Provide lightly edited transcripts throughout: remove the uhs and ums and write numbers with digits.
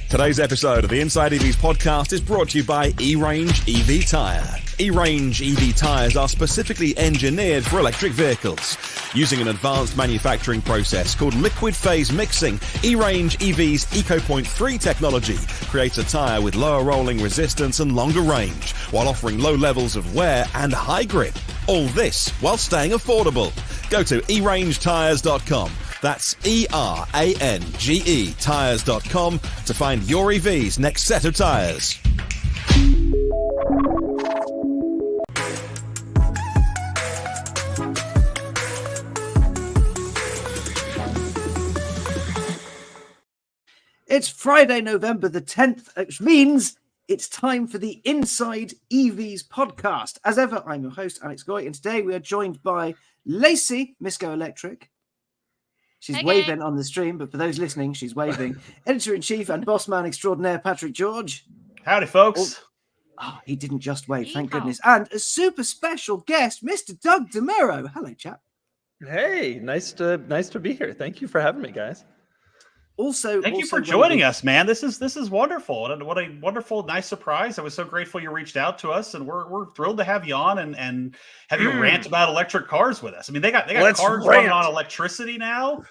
Today's episode of the InsideEVs Podcast is brought to you by E-Range EV Tyre. E-Range EV tyres are specifically engineered for electric vehicles. Using an advanced manufacturing process called liquid phase mixing, E-Range EV's EcoPoint 3 technology creates a tyre with lower rolling resistance and longer range, while offering low levels of wear and high grip. All this while staying affordable. Go to erangetires.com. That's E-R-A-N-G-E tires.com to find your EV's next set of tyres. It's Friday, November the 10th, which means it's time for the Inside EVs podcast. As ever, I'm your host, Alex Goy, and today we are joined by Lacey, Misco Electric. She's waving on the stream, but for those listening, she's waving. Editor-in-Chief and boss man extraordinaire, Patrick George. Howdy, folks. Oh, he didn't just wave, thank goodness. And a super special guest, Mr. Doug Demuro. Hello, chap. Hey, nice to be here. Thank you for having me, guys. Thank you for joining us, man. This is wonderful, and what a wonderful, nice surprise. I was so grateful you reached out to us, and we're thrilled to have you on and have you rant about electric cars with us. I mean, they got cars running on electricity now.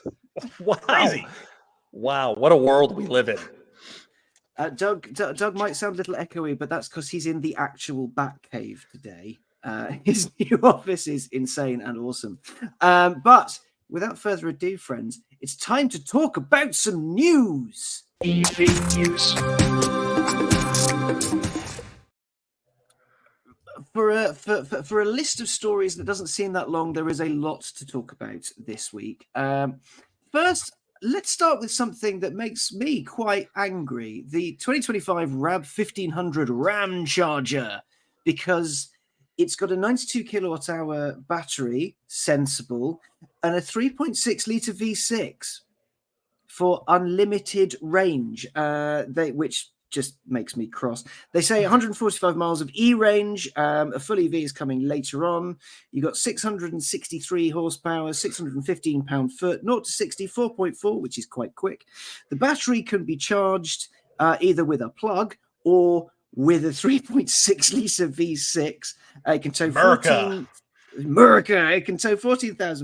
Wow. Crazy. Wow, what a world we live in. Doug might sound a little echoey, but that's because he's in the actual Batcave today. His new office is insane and awesome. But without further ado, friends, it's time to talk about some news. EV news. For a list of stories that doesn't seem that long, there is a lot to talk about this week. First, let's start with something that makes me quite angry. The 2025 RAV 1500 Ramcharger, because it's got a 92 kilowatt hour battery, sensible, and a 3.6 litre V6 for unlimited range, which just makes me cross. They say 145 miles of E-range. A full EV is coming later on. You got 663 horsepower, 615 pound-foot, 0 to 60, 4.4, which is quite quick. The battery can be charged either with a plug or with a 3.6 litre V6. It can tow 14,000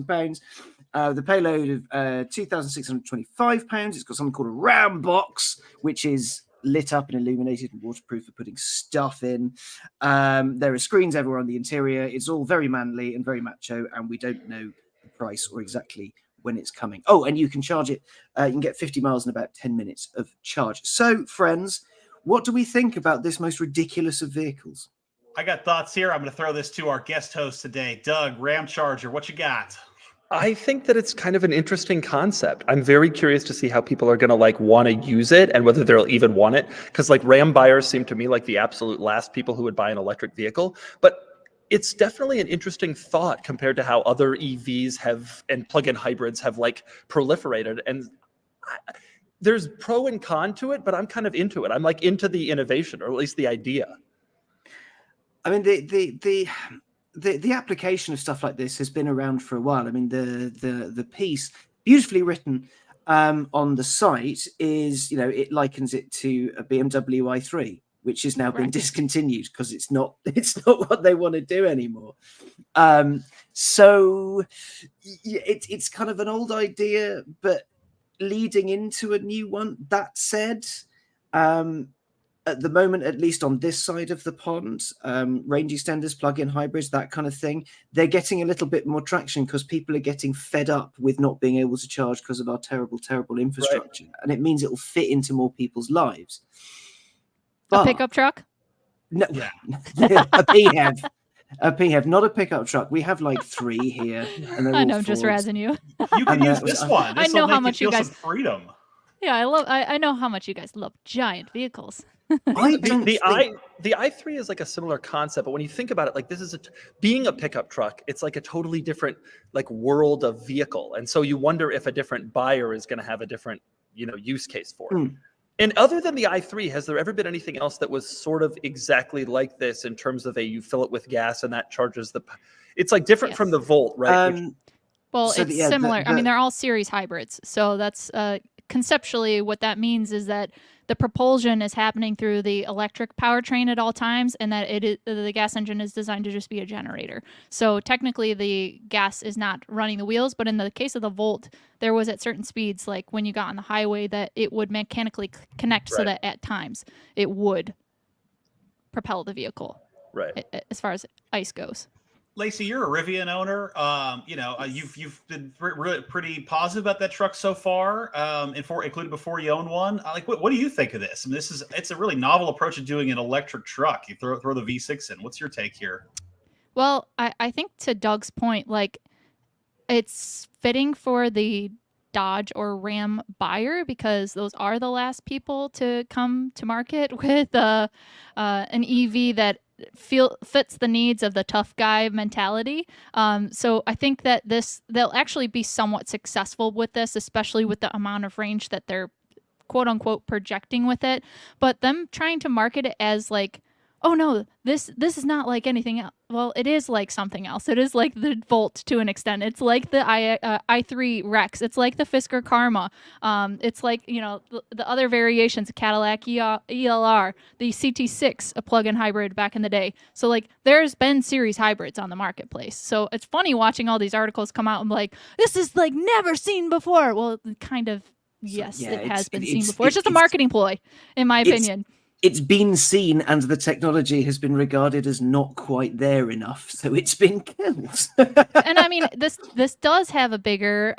pounds. The payload of 2,625 pounds. It's got something called a Ram box, which is lit up and illuminated and waterproof for putting stuff in. There are screens everywhere on the interior. It's all very manly and very macho, and we don't know the price or exactly when it's coming. Oh, and you can charge it. You can get 50 miles in about 10 minutes of charge. So, friends, what do we think about this most ridiculous of vehicles? I got thoughts here. I'm going to throw this to our guest host today, Doug, Ramcharger. What you got? I think that it's kind of an interesting concept. I'm very curious to see how people are going to want to use it and whether they'll even want it. Because Ram buyers seem to me like the absolute last people who would buy an electric vehicle. But it's definitely an interesting thought compared to how other EVs have and plug-in hybrids have proliferated. And there's pro and con to it, but I'm kind of into it. I'm into the innovation, or at least the idea. I mean, the application of stuff like this has been around for a while. I mean, the piece, beautifully written on the site, is, it likens it to a BMW i3, which has now been discontinued because it's not what they want to do anymore. So it's kind of an old idea, but leading into a new one. That said, at the moment, at least on this side of the pond, range extenders, plug-in hybrids, that kind of thing, they're getting a little bit more traction because people are getting fed up with not being able to charge because of our terrible, terrible infrastructure. Right. And it means it will fit into more people's lives. But, a pickup truck? No, yeah. a PHEV, not a pickup truck. We have 3 here. And I know, I'm just razzing you. You can use this one. I know how much you guys freedom. Yeah, I know how much you guys love giant vehicles. The i3 is a similar concept, but when you think about it, this is being a pickup truck, it's a totally different world of vehicle, and so you wonder if a different buyer is going to have a different use case for it. And other than the i3, has there ever been anything else that was sort of exactly like this in terms of you fill it with gas and that charges it's different from the Volt, right? Well, So it's similar. I mean, they're all series hybrids. So that's conceptually what that means is that the propulsion is happening through the electric powertrain at all times, and that the gas engine is designed to just be a generator. So technically, the gas is not running the wheels, but in the case of the Volt, there was at certain speeds, like when you got on the highway, that it would mechanically connect so that at times it would propel the vehicle. Right. As far as ICE goes. Lacey, you're a Rivian owner. You've been pretty positive about that truck so far, including before you own one. What do you think of this? I mean, it's a really novel approach to doing an electric truck. You throw the V6 in. What's your take here? Well, I think to Doug's point, like it's fitting for the Dodge or Ram buyer because those are the last people to come to market with an EV that fits the needs of the tough guy mentality. So I think that they'll actually be somewhat successful with this, especially with the amount of range that they're quote unquote projecting with it. But them trying to market it as like, oh no, this is not like anything else. Well, it is like something else. It is like the Volt to an extent. It's like the i3 Rex. It's like the Fisker Karma. It's like, the other variations, Cadillac ELR, the CT6, a plug-in hybrid back in the day. So like there's been series hybrids on the marketplace. So it's funny watching all these articles come out and like, this is like never seen before. Well, kind of, yes, it has been seen before. It's just a marketing ploy, in my opinion. It's been seen and the technology has been regarded as not quite there enough, so it's been killed. And I mean, this does have a bigger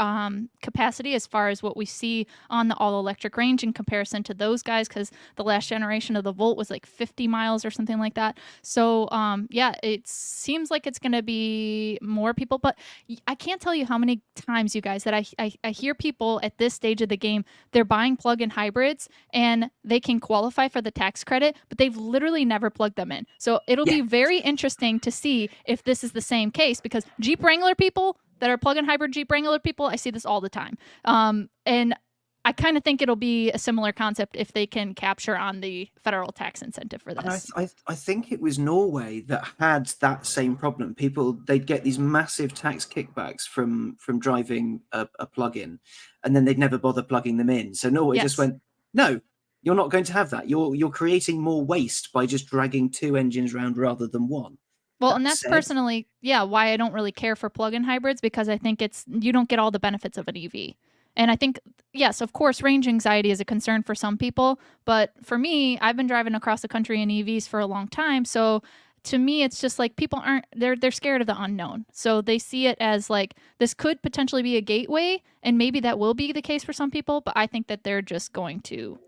capacity as far as what we see on the all-electric range in comparison to those guys, because the last generation of the Volt was like 50 miles or something like that. So yeah, it seems like it's going to be more people, but I can't tell you how many times, you guys, that I hear people at this stage of the game, they're buying plug-in hybrids and they can qualify for the tax credit, but they've literally never plugged them in. So it'll be very interesting to see if this is the same case, because Jeep Wrangler people that are plug-in hybrid Jeep Wrangler people, I see this all the time. And I kind of think it'll be a similar concept if they can capture on the federal tax incentive for this. I think it was Norway that had that same problem. They'd get these massive tax kickbacks from driving a plug-in, and then they'd never bother plugging them in. So Norway just went, no, you're not going to have that. You're creating more waste by just dragging two engines around rather than one. Well, and that's personally, why I don't really care for plug-in hybrids, because I think you don't get all the benefits of an EV. And I think, yes, of course, range anxiety is a concern for some people. But for me, I've been driving across the country in EVs for a long time. So to me, it's just like people they're scared of the unknown. So they see it as like, this could potentially be a gateway. And maybe that will be the case for some people. But I think that they're just going to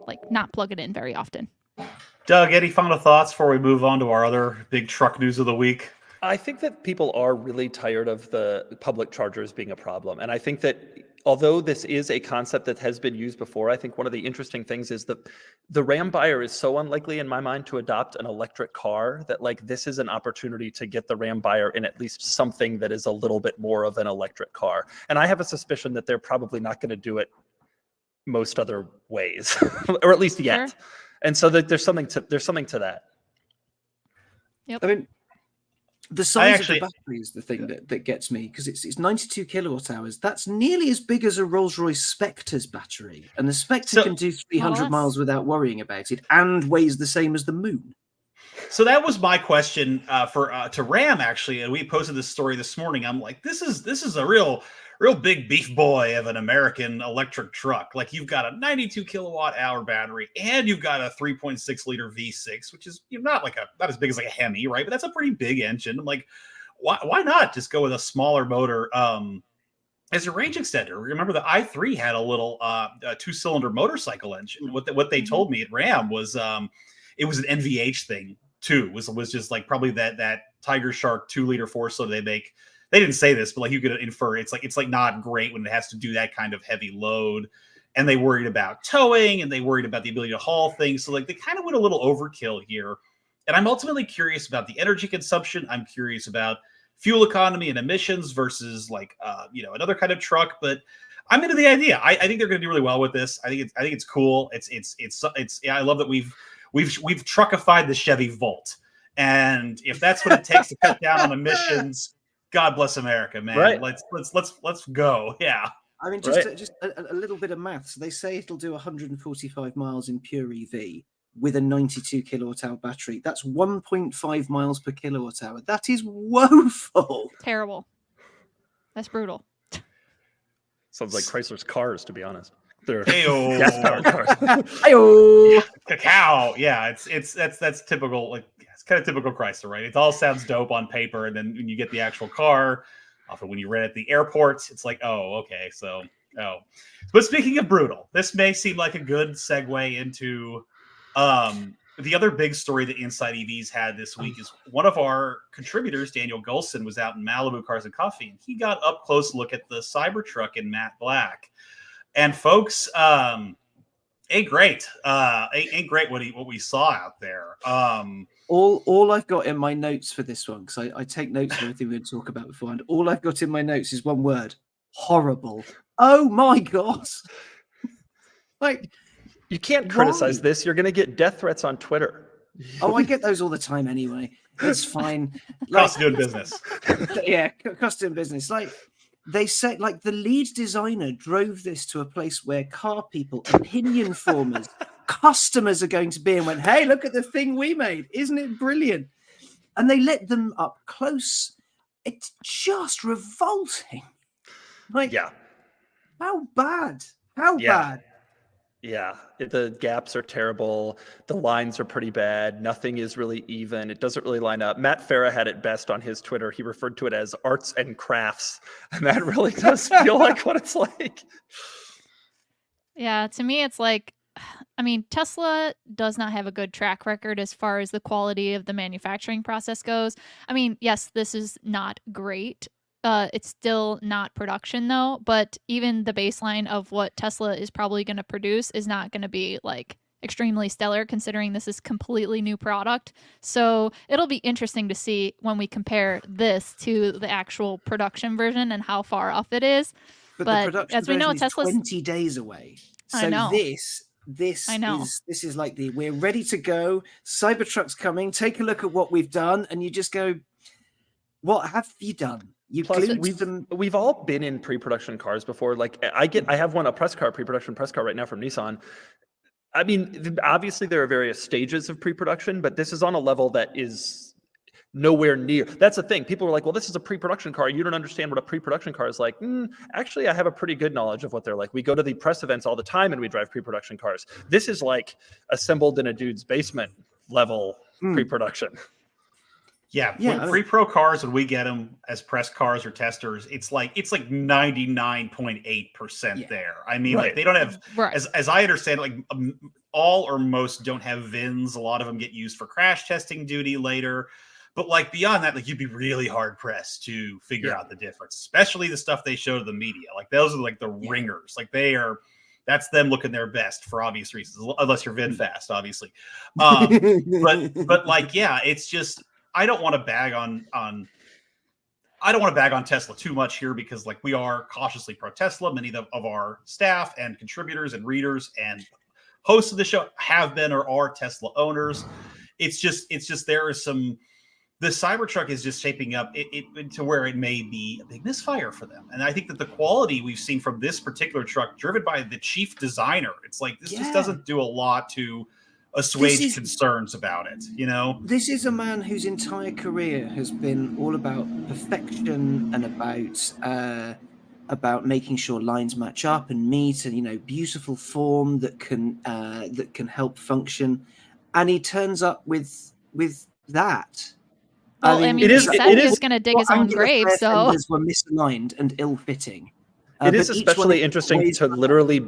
like not plug it in very often. Doug, any final thoughts before we move on to our other big truck news of the week? I think that people are really tired of the public chargers being a problem. And I think that although this is a concept that has been used before, I think one of the interesting things is that the Ram buyer is so unlikely in my mind to adopt an electric car that like this is an opportunity to get the Ram buyer in at least something that is a little bit more of an electric car. And I have a suspicion that they're probably not going to do it most other ways, or at least yet. Sure. And so that there's something to that. Yep. I mean, the size of the battery is the thing that gets me, because it's 92 kilowatt hours. That's nearly as big as a Rolls-Royce Spectre's battery, and the Spectre can do 300 miles without worrying about it, and weighs the same as the moon. So that was my question to Ram, actually, and we posted this story this morning. I'm like, this is a real big beef boy of an American electric truck. Like, you've got a 92 kilowatt hour battery, and you've got a 3.6 liter V6, which is not as big as like a Hemi, right? But that's a pretty big engine. I'm like, why not just go with a smaller motor as a range extender? Remember, the i3 had a little 2-cylinder motorcycle engine. What they told me at Ram was it was an NVH thing too. Was just like probably that Tiger Shark 2-liter 4-cylinder they make. They didn't say this, but like you could infer it's like not great when it has to do that kind of heavy load. And they worried about towing, and they worried about the ability to haul things. So like they kind of went a little overkill here. And I'm ultimately curious about the energy consumption. I'm curious about fuel economy and emissions versus like another kind of truck. But I'm into the idea. I think they're going to do really well with this. I think it's cool. I love that we've truckified the Chevy Volt. And if that's what it takes to cut down on emissions, God bless America, man. Right. Let's go. Yeah. I mean, just a little bit of maths. They say it'll do 145 miles in pure EV with a 92 kilowatt hour battery. That's 1.5 miles per kilowatt hour. That is woeful. Terrible. That's brutal. Sounds like Chrysler's cars, to be honest. They're Ayo. gas-powered cars. Ayo. Cacao. Yeah, that's typical. Like, it's kind of typical Chrysler, right? It all sounds dope on paper, and then when you get the actual car, often when you rent at the airports, it's like, oh, okay, so But speaking of brutal, this may seem like a good segue into the other big story that Inside EVs had this week is one of our contributors, Daniel Gulson, was out in Malibu Cars and Coffee, and he got up close look at the Cybertruck in matte black. And folks, ain't great what we saw out there. All I've got in my notes for this one, because I take notes of everything we talk about before, and all I've got in my notes is one word: horrible. Oh my god! Like, you can't criticize this. You're going to get death threats on Twitter. Oh, I get those all the time anyway. It's fine. Cost of doing business. Yeah, cost of doing business. Like, they say, like, the lead designer drove this to a place where car people, opinion formers, customers are going to be and went, hey, look at the thing we made. Isn't it brilliant? And they let them up close. It's just revolting. Like, yeah. How bad? How bad? Yeah, the gaps are terrible. The lines are pretty bad. Nothing is really even. It doesn't really line up. Matt Farah had it best on his Twitter. He referred to it as arts and crafts. And that really does feel like what it's like. Yeah, to me, it's like, I mean, Tesla does not have a good track record as far as the quality of the manufacturing process goes. I mean, yes, this is not great. It's still not production though, but even the baseline of what Tesla is probably going to produce is not going to be like extremely stellar considering this is completely new product. So it'll be interesting to see when we compare this to the actual production version and how far off it is. But the production as we know, version is Tesla's 20 days away. So I know. This is like we're ready to go. Cybertruck's coming. Take a look at what we've done, and you just go, what have you done? We've all been in pre-production cars before. Like I have a pre-production press car right now from Nissan. I mean, obviously there are various stages of pre-production, but this is on a level that is nowhere near. That's the thing. People are like, well, this is a pre-production car. You don't understand what a pre-production car is like. Actually, I have a pretty good knowledge of what they're like. We go to the press events all the time and we drive pre-production cars. This is like assembled in a dude's basement level pre-production. Yeah, pre-pro cars, when we get them as press cars or testers, it's like 99.8% there. I mean, like they don't have, as I understand, like all or most don't have VINs. A lot of them get used for crash testing duty later. But like beyond that, like you'd be really hard pressed to figure out the difference, especially the stuff they show to the media. Like those are like the ringers. Like that's them looking their best for obvious reasons, unless you're VIN fast, obviously. But like, yeah, it's just. I don't want to bag on Tesla too much here because like we are cautiously pro Tesla. Many of our staff and contributors and readers and hosts of the show have been or are Tesla owners. It's just there is some. The Cybertruck is just shaping up to where it may be a big misfire for them. And I think that the quality we've seen from this particular truck, driven by the chief designer, it's like this just doesn't do a lot to assuage concerns about it, you know? This is a man whose entire career has been all about perfection and about making sure lines match up and meet, and beautiful form that can help function. And he turns up with that. Well, I mean, he said he was going to dig his own grave, so were misaligned and ill-fitting. It is especially interesting to literally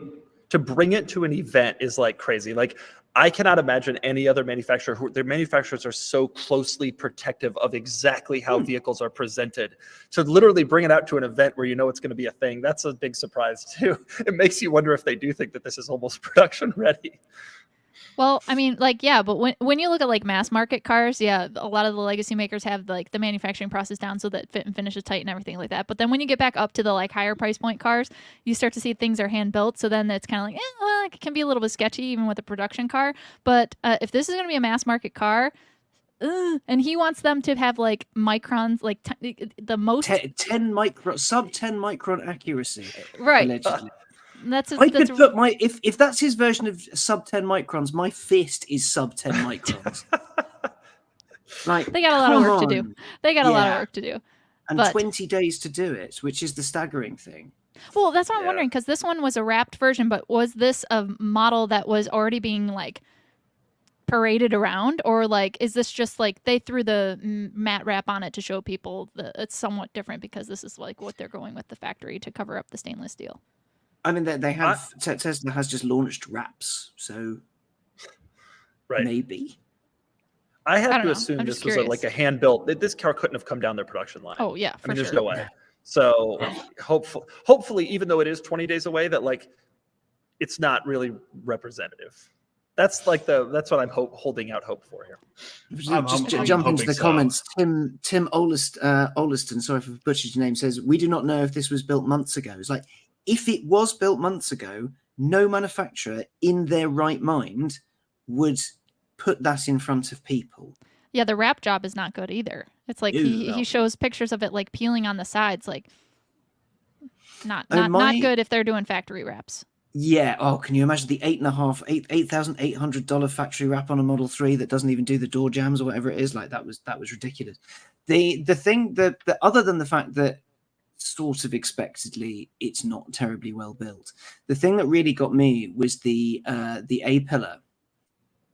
to bring it to an event is like crazy. Like I cannot imagine any other manufacturer their manufacturers are so closely protective of exactly how vehicles are presented. So literally bring it out to an event where it's going to be a thing. That's a big surprise too. It makes you wonder if they do think that this is almost production ready. Well, I mean, like, yeah, but when you look at like mass market cars, a lot of the legacy makers have like the manufacturing process down so that fit and finish is tight and everything like that. But then when you get back up to the like higher price point cars, you start to see things are hand built. So then it's kind of like, it can be a little bit sketchy even with a production car. But if this is going to be a mass market car, and he wants them to have like microns, like the most 10 micron, sub 10 micron accuracy, right. Allegedly. Could put my if that's his version of sub 10 microns, my fist is sub 10 microns. Like, they got a lot of work to do. They got a lot of work to do. And 20 days to do it, which is the staggering thing. Well, that's what I'm wondering, because this one was a wrapped version, but was this a model that was already being like paraded around, or like is this just like they threw the matte wrap on it to show people that it's somewhat different because this is like what they're going with the factory to cover up the stainless steel? I mean, they have Tesla has just launched wraps, so maybe. I have to assume this was like a hand built. This car couldn't have come down their production line. Oh yeah, I mean, there's no way. So hopefully, even though it is 20 days away, that like it's not really representative. That's what I'm holding out hope for here. Just jump into the comments. Tim Olliston, sorry for butchered your name, says we do not know if this was built months ago. It's like, if it was built months ago, no manufacturer in their right mind would put that in front of people. Yeah, the wrap job is not good either. It's like he shows pictures of it like peeling on the sides, like not good if they're doing factory wraps. Yeah. Oh, can you imagine the $8,800 factory wrap on a Model 3 that doesn't even do the door jams or whatever it is? Like that was ridiculous. The thing that other than the fact that sort of expectedly it's not terribly well built, the thing that really got me was the A pillar.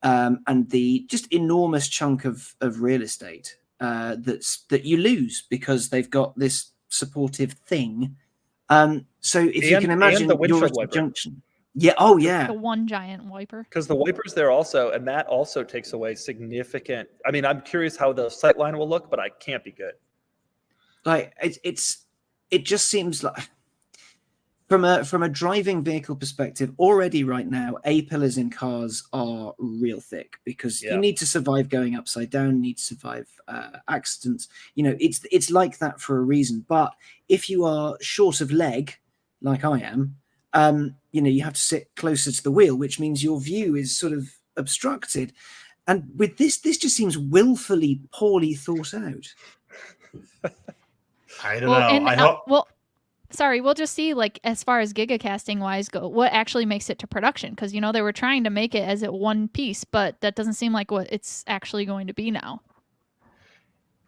And the just enormous chunk of real estate that you lose because they've got this supportive thing. So if you can imagine the windshield wiper junction. Yeah. Oh, yeah. The one giant wiper. Because the wiper's there also, and that also takes away significant. I mean, I'm curious how the sight line will look, but I can't be good. Like it just seems like from a driving vehicle perspective, already right now, A pillars in cars are real thick because you need to survive going upside down, you need to survive accidents. You know, it's like that for a reason. But if you are short of leg, like I am, you know, you have to sit closer to the wheel, which means your view is sort of obstructed. And with this just seems willfully poorly thought out. I don't know. Sorry, we'll just see, like, as far as gigacasting wise go, what actually makes it to production. Because, you know, they were trying to make it as one piece, but that doesn't seem like what it's actually going to be now.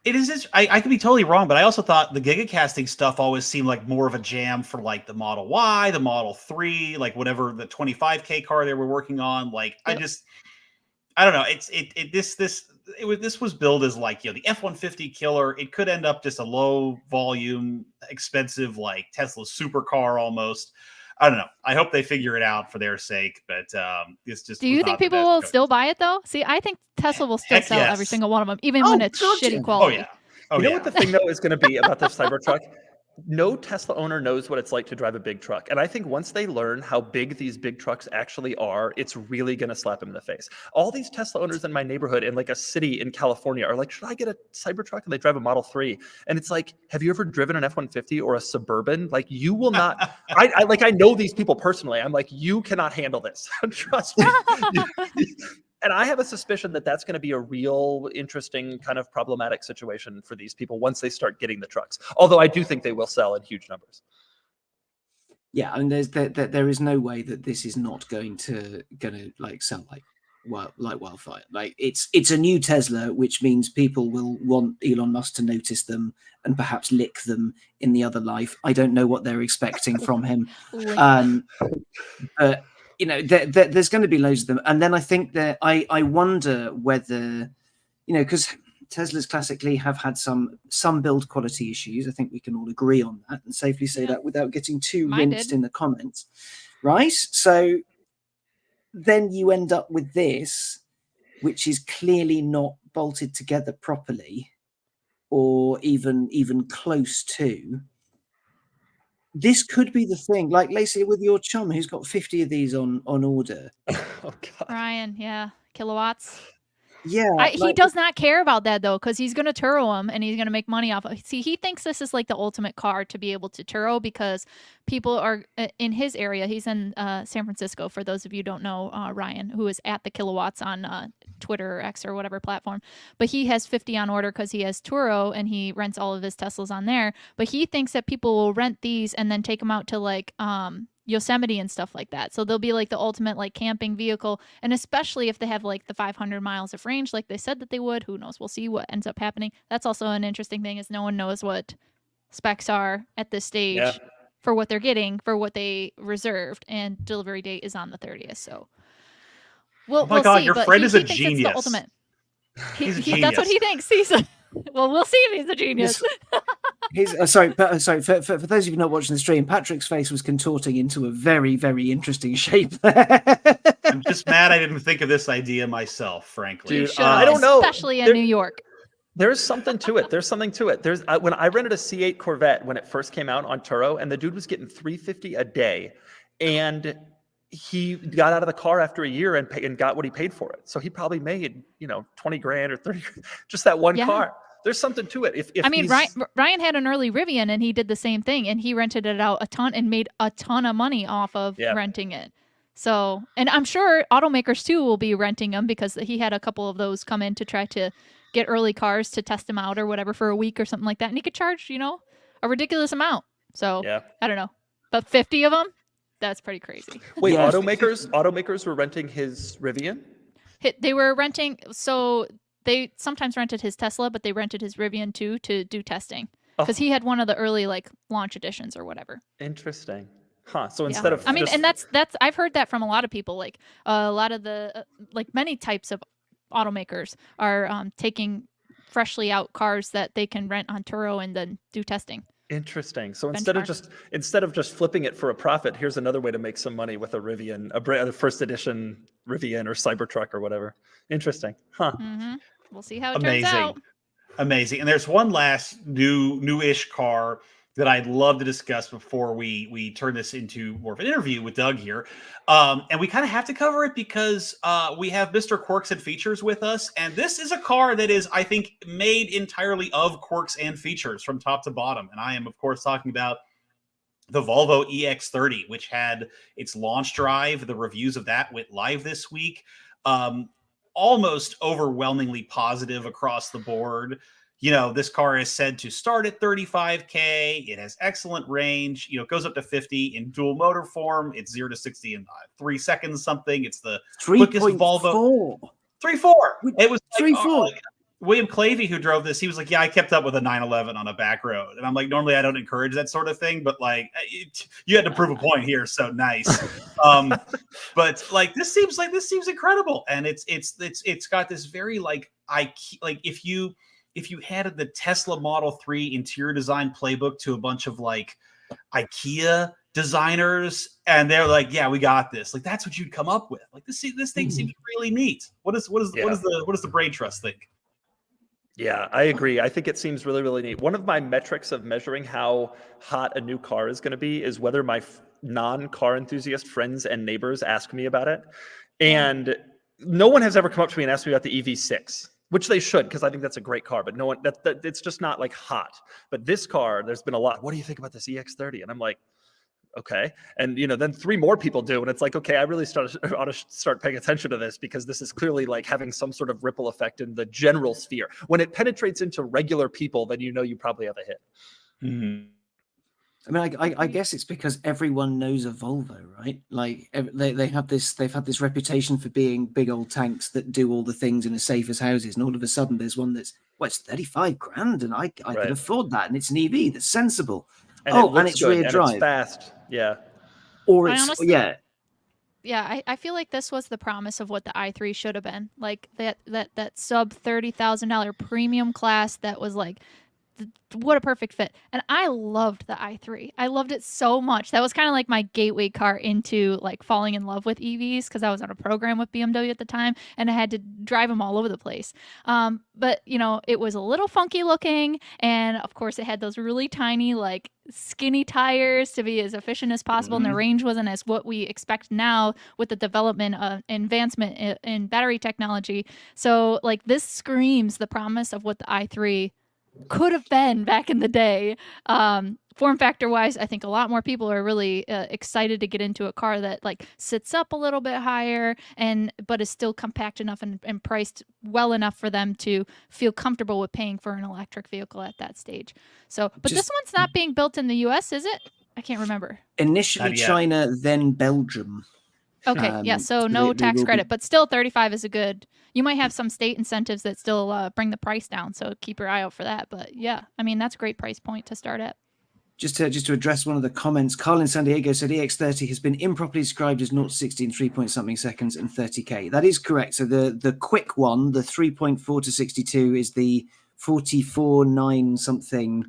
It is. I could be totally wrong, but I also thought the gigacasting stuff always seemed like more of a jam for like the Model Y, the Model 3, like whatever the 25K car they were working on. Like, yep. I don't know. This was billed as like, you know, the F-150 killer. It could end up just a low volume, expensive, like Tesla supercar almost. I don't know. I hope they figure it out for their sake, but it's just. Do you think people will still buy it though? See, I think Tesla will still sell every single one of them, even when it's shitty quality. Oh yeah. You know what the thing though is going to be about the Cybertruck? No Tesla owner knows what it's like to drive a big truck. And I think once they learn how big these big trucks actually are, it's really going to slap them in the face. All these Tesla owners in my neighborhood in like a city in California are like, should I get a Cybertruck? And they drive a Model 3. And it's like, have you ever driven an F-150 or a Suburban? Like you will not, I know these people personally. I'm like, you cannot handle this. Trust me. And I have a suspicion that that's going to be a real interesting kind of problematic situation for these people once they start getting the trucks. Although I do think they will sell in huge numbers. Yeah, I mean, there is no way that this is not going to like sell like wildfire. Like it's a new Tesla, which means people will want Elon Musk to notice them and perhaps lick them in the other life. I don't know what they're expecting from him, but. You know, there's going to be loads of them. And then I think that I wonder whether, you know, because Teslas classically have had some build quality issues. I think we can all agree on that and safely say that without getting too rinsed in the comments. Right? So then you end up with this, which is clearly not bolted together properly or even close to. This could be the thing, like Lacey with your chum who's got 50 of these on order. Oh God. Ryan, yeah, kilowatts. Yeah, he does not care about that though, because he's going to Turo them and he's going to make money off of. See, he thinks this is like the ultimate car to be able to Turo, because people are in his area. He's in San Francisco. For those of you who don't know, Ryan, who is at the Kilowatts on Twitter or X or whatever platform, but he has 50 on order because he has Turo and he rents all of his Teslas on there. But he thinks that people will rent these and then take them out to like Yosemite and stuff like that. So they'll be like the ultimate like camping vehicle, and especially if they have like the 500 miles of range like they said that they would. Who knows? We'll see what ends up happening. That's also an interesting thing, is no one knows what specs are at this stage for what they're getting, for what they reserved, and delivery date is on the 30th. So we'll God, see, your but friend is a thinks genius. It's the ultimate. He's a genius. That's what he thinks. Well, we'll see if he's a genius. Sorry. For those of you not watching the stream, Patrick's face was contorting into a very, very interesting shape. I'm just mad I didn't think of this idea myself, frankly. Dude, I don't know. Especially in New York. There's something to it. There's something to it. There's when I rented a C8 Corvette when it first came out on Turo, and the dude was getting $350 a day, and he got out of the car after a year and got what he paid for it. So he probably made, 20 grand or 30, just that one car. There's something to it. If I mean, Ryan had an early Rivian and he did the same thing, and he rented it out a ton and made a ton of money off of renting it. So, and I'm sure automakers too will be renting them, because he had a couple of those come in to try to get early cars to test them out or whatever for a week or something like that. And he could charge, a ridiculous amount. So I don't know, but 50 of them, that's pretty crazy. Wait, automakers were renting his Rivian? They were renting. So they sometimes rented his Tesla, but they rented his Rivian too to do testing, because he had one of the early like launch editions or whatever. Interesting. Huh. So instead of, and that's I've heard that from a lot of people. Like a lot of the like many types of automakers are taking freshly out cars that they can rent on Turo and then do testing. Interesting. So instead of just flipping it for a profit, here's another way to make some money with a Rivian, a first edition Rivian or Cybertruck or whatever. Interesting. Huh. Mm-hmm. We'll see how it turns out. Amazing. And there's one last newish car that I'd love to discuss before we turn this into more of an interview with Doug here. And we kind of have to cover it because we have Mr. Quirks and Features with us. And this is a car that is, I think, made entirely of quirks and features from top to bottom. And I am, of course, talking about the Volvo EX30, which had its launch drive. The reviews of that went live this week. Almost overwhelmingly positive across the board. This car is said to start at 35K. It has excellent range. It goes up to 50 in dual motor form. It's 0 to 60 in 3 seconds something. It's the quickest Volvo. 3.4. It was 3.4. William Clavey, who drove this, he was like, yeah, I kept up with a 911 on a back road. And I'm like, normally I don't encourage that sort of thing, but like you had to prove a point here. So nice. But like, this seems incredible. And it's got this very if you had the Tesla Model 3 interior design playbook to a bunch of like IKEA designers, and they're like, yeah, we got this. Like, that's what you'd come up with. Like this thing seems really neat. What does the Brain Trust think? Yeah, I agree. I think it seems really, really neat. One of my metrics of measuring how hot a new car is going to be is whether my non-car enthusiast friends and neighbors ask me about it. And no one has ever come up to me and asked me about the EV6, which they should, because I think that's a great car. But no one, it's just not like hot. But this car, there's been a lot. What do you think about this EX30? And I'm like, okay. And then 3 more people do, and it's like, okay, I really ought to start paying attention to this, because this is clearly like having some sort of ripple effect in the general sphere. When it penetrates into regular people, then you probably have a hit. Mm-hmm. I mean, I guess it's because everyone knows a Volvo, right? Like they've had this reputation for being big old tanks that do all the things in as safe as houses, and all of a sudden there's one that's it's 35 grand, and I can afford that, and it's an EV that's sensible. And it's rear drive, it's fast, or it's I feel like this was the promise of what the i3 should have been, like that sub $30,000 premium class that was like what a perfect fit. And I loved the i3. I loved it so much. That was kind of like my gateway car into like falling in love with EVs, because I was on a program with BMW at the time and I had to drive them all over the place. But you know, it was a little funky looking, and of course it had those really tiny, like skinny tires to be as efficient as possible, and the range wasn't as what we expect now with the development of advancement in battery technology. So like this screams the promise of what the i3 could have been back in the day. Form factor wise, I think a lot more people are really excited to get into a car that like sits up a little bit higher but is still compact enough and priced well enough for them to feel comfortable with paying for an electric vehicle at that stage. So, but this one's not being built in the US, is it? I can't remember. Initially China, then Belgium. Okay, yeah, so no tax credit, but still 35 is a good. You might have some state incentives that still bring the price down, so keep your eye out for that. But yeah, I mean, that's a great price point to start at. Just to address one of the comments, Carl in San Diego said EX30 has been improperly described as 0-60 in 3-point-something seconds and 30k. That is correct. So the quick one, the 3.4 to 62, is the 44.9 something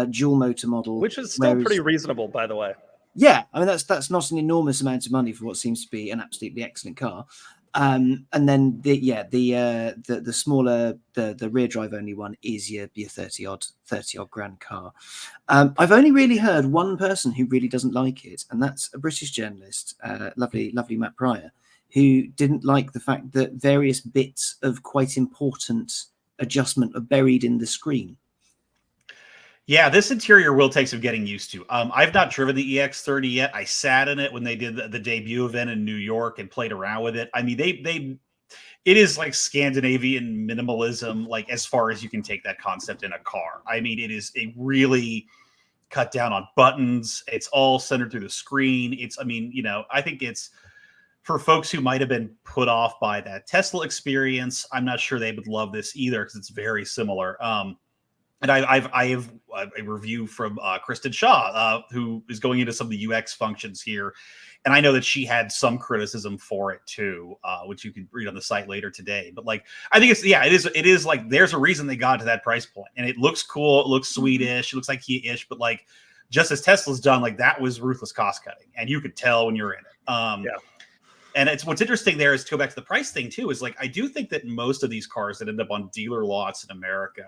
dual motor model, which is still pretty reasonable, by the way. Yeah, I mean that's not an enormous amount of money for what seems to be an absolutely excellent car. And then the smaller the rear drive only one is your 30 odd grand car. I've only really heard one person who really doesn't like it, and that's a British journalist, lovely Matt Pryor, who didn't like the fact that various bits of quite important adjustment are buried in the screen. Yeah, this interior will take some getting used to. I've not driven the EX30 yet. I sat in it when they did the debut event in New York and played around with it. I mean, it is like Scandinavian minimalism, like as far as you can take that concept in a car. I mean, it is a really cut down on buttons. It's all centered through the screen. I think it's for folks who might have been put off by that Tesla experience. I'm not sure they would love this either, because it's very similar. And I have a review from Kristen Shaw, who is going into some of the UX functions here. And I know that she had some criticism for it too, which you can read on the site later today. But like, I think it is like, there's a reason they got to that price point. And it looks cool. It looks Swedish. It looks like Kia-ish. But like, just as Tesla's done, like that was ruthless cost cutting. And you could tell when you're in it. And it's what's interesting there is to go back to the price thing too, is like, I do think that most of these cars that end up on dealer lots in America,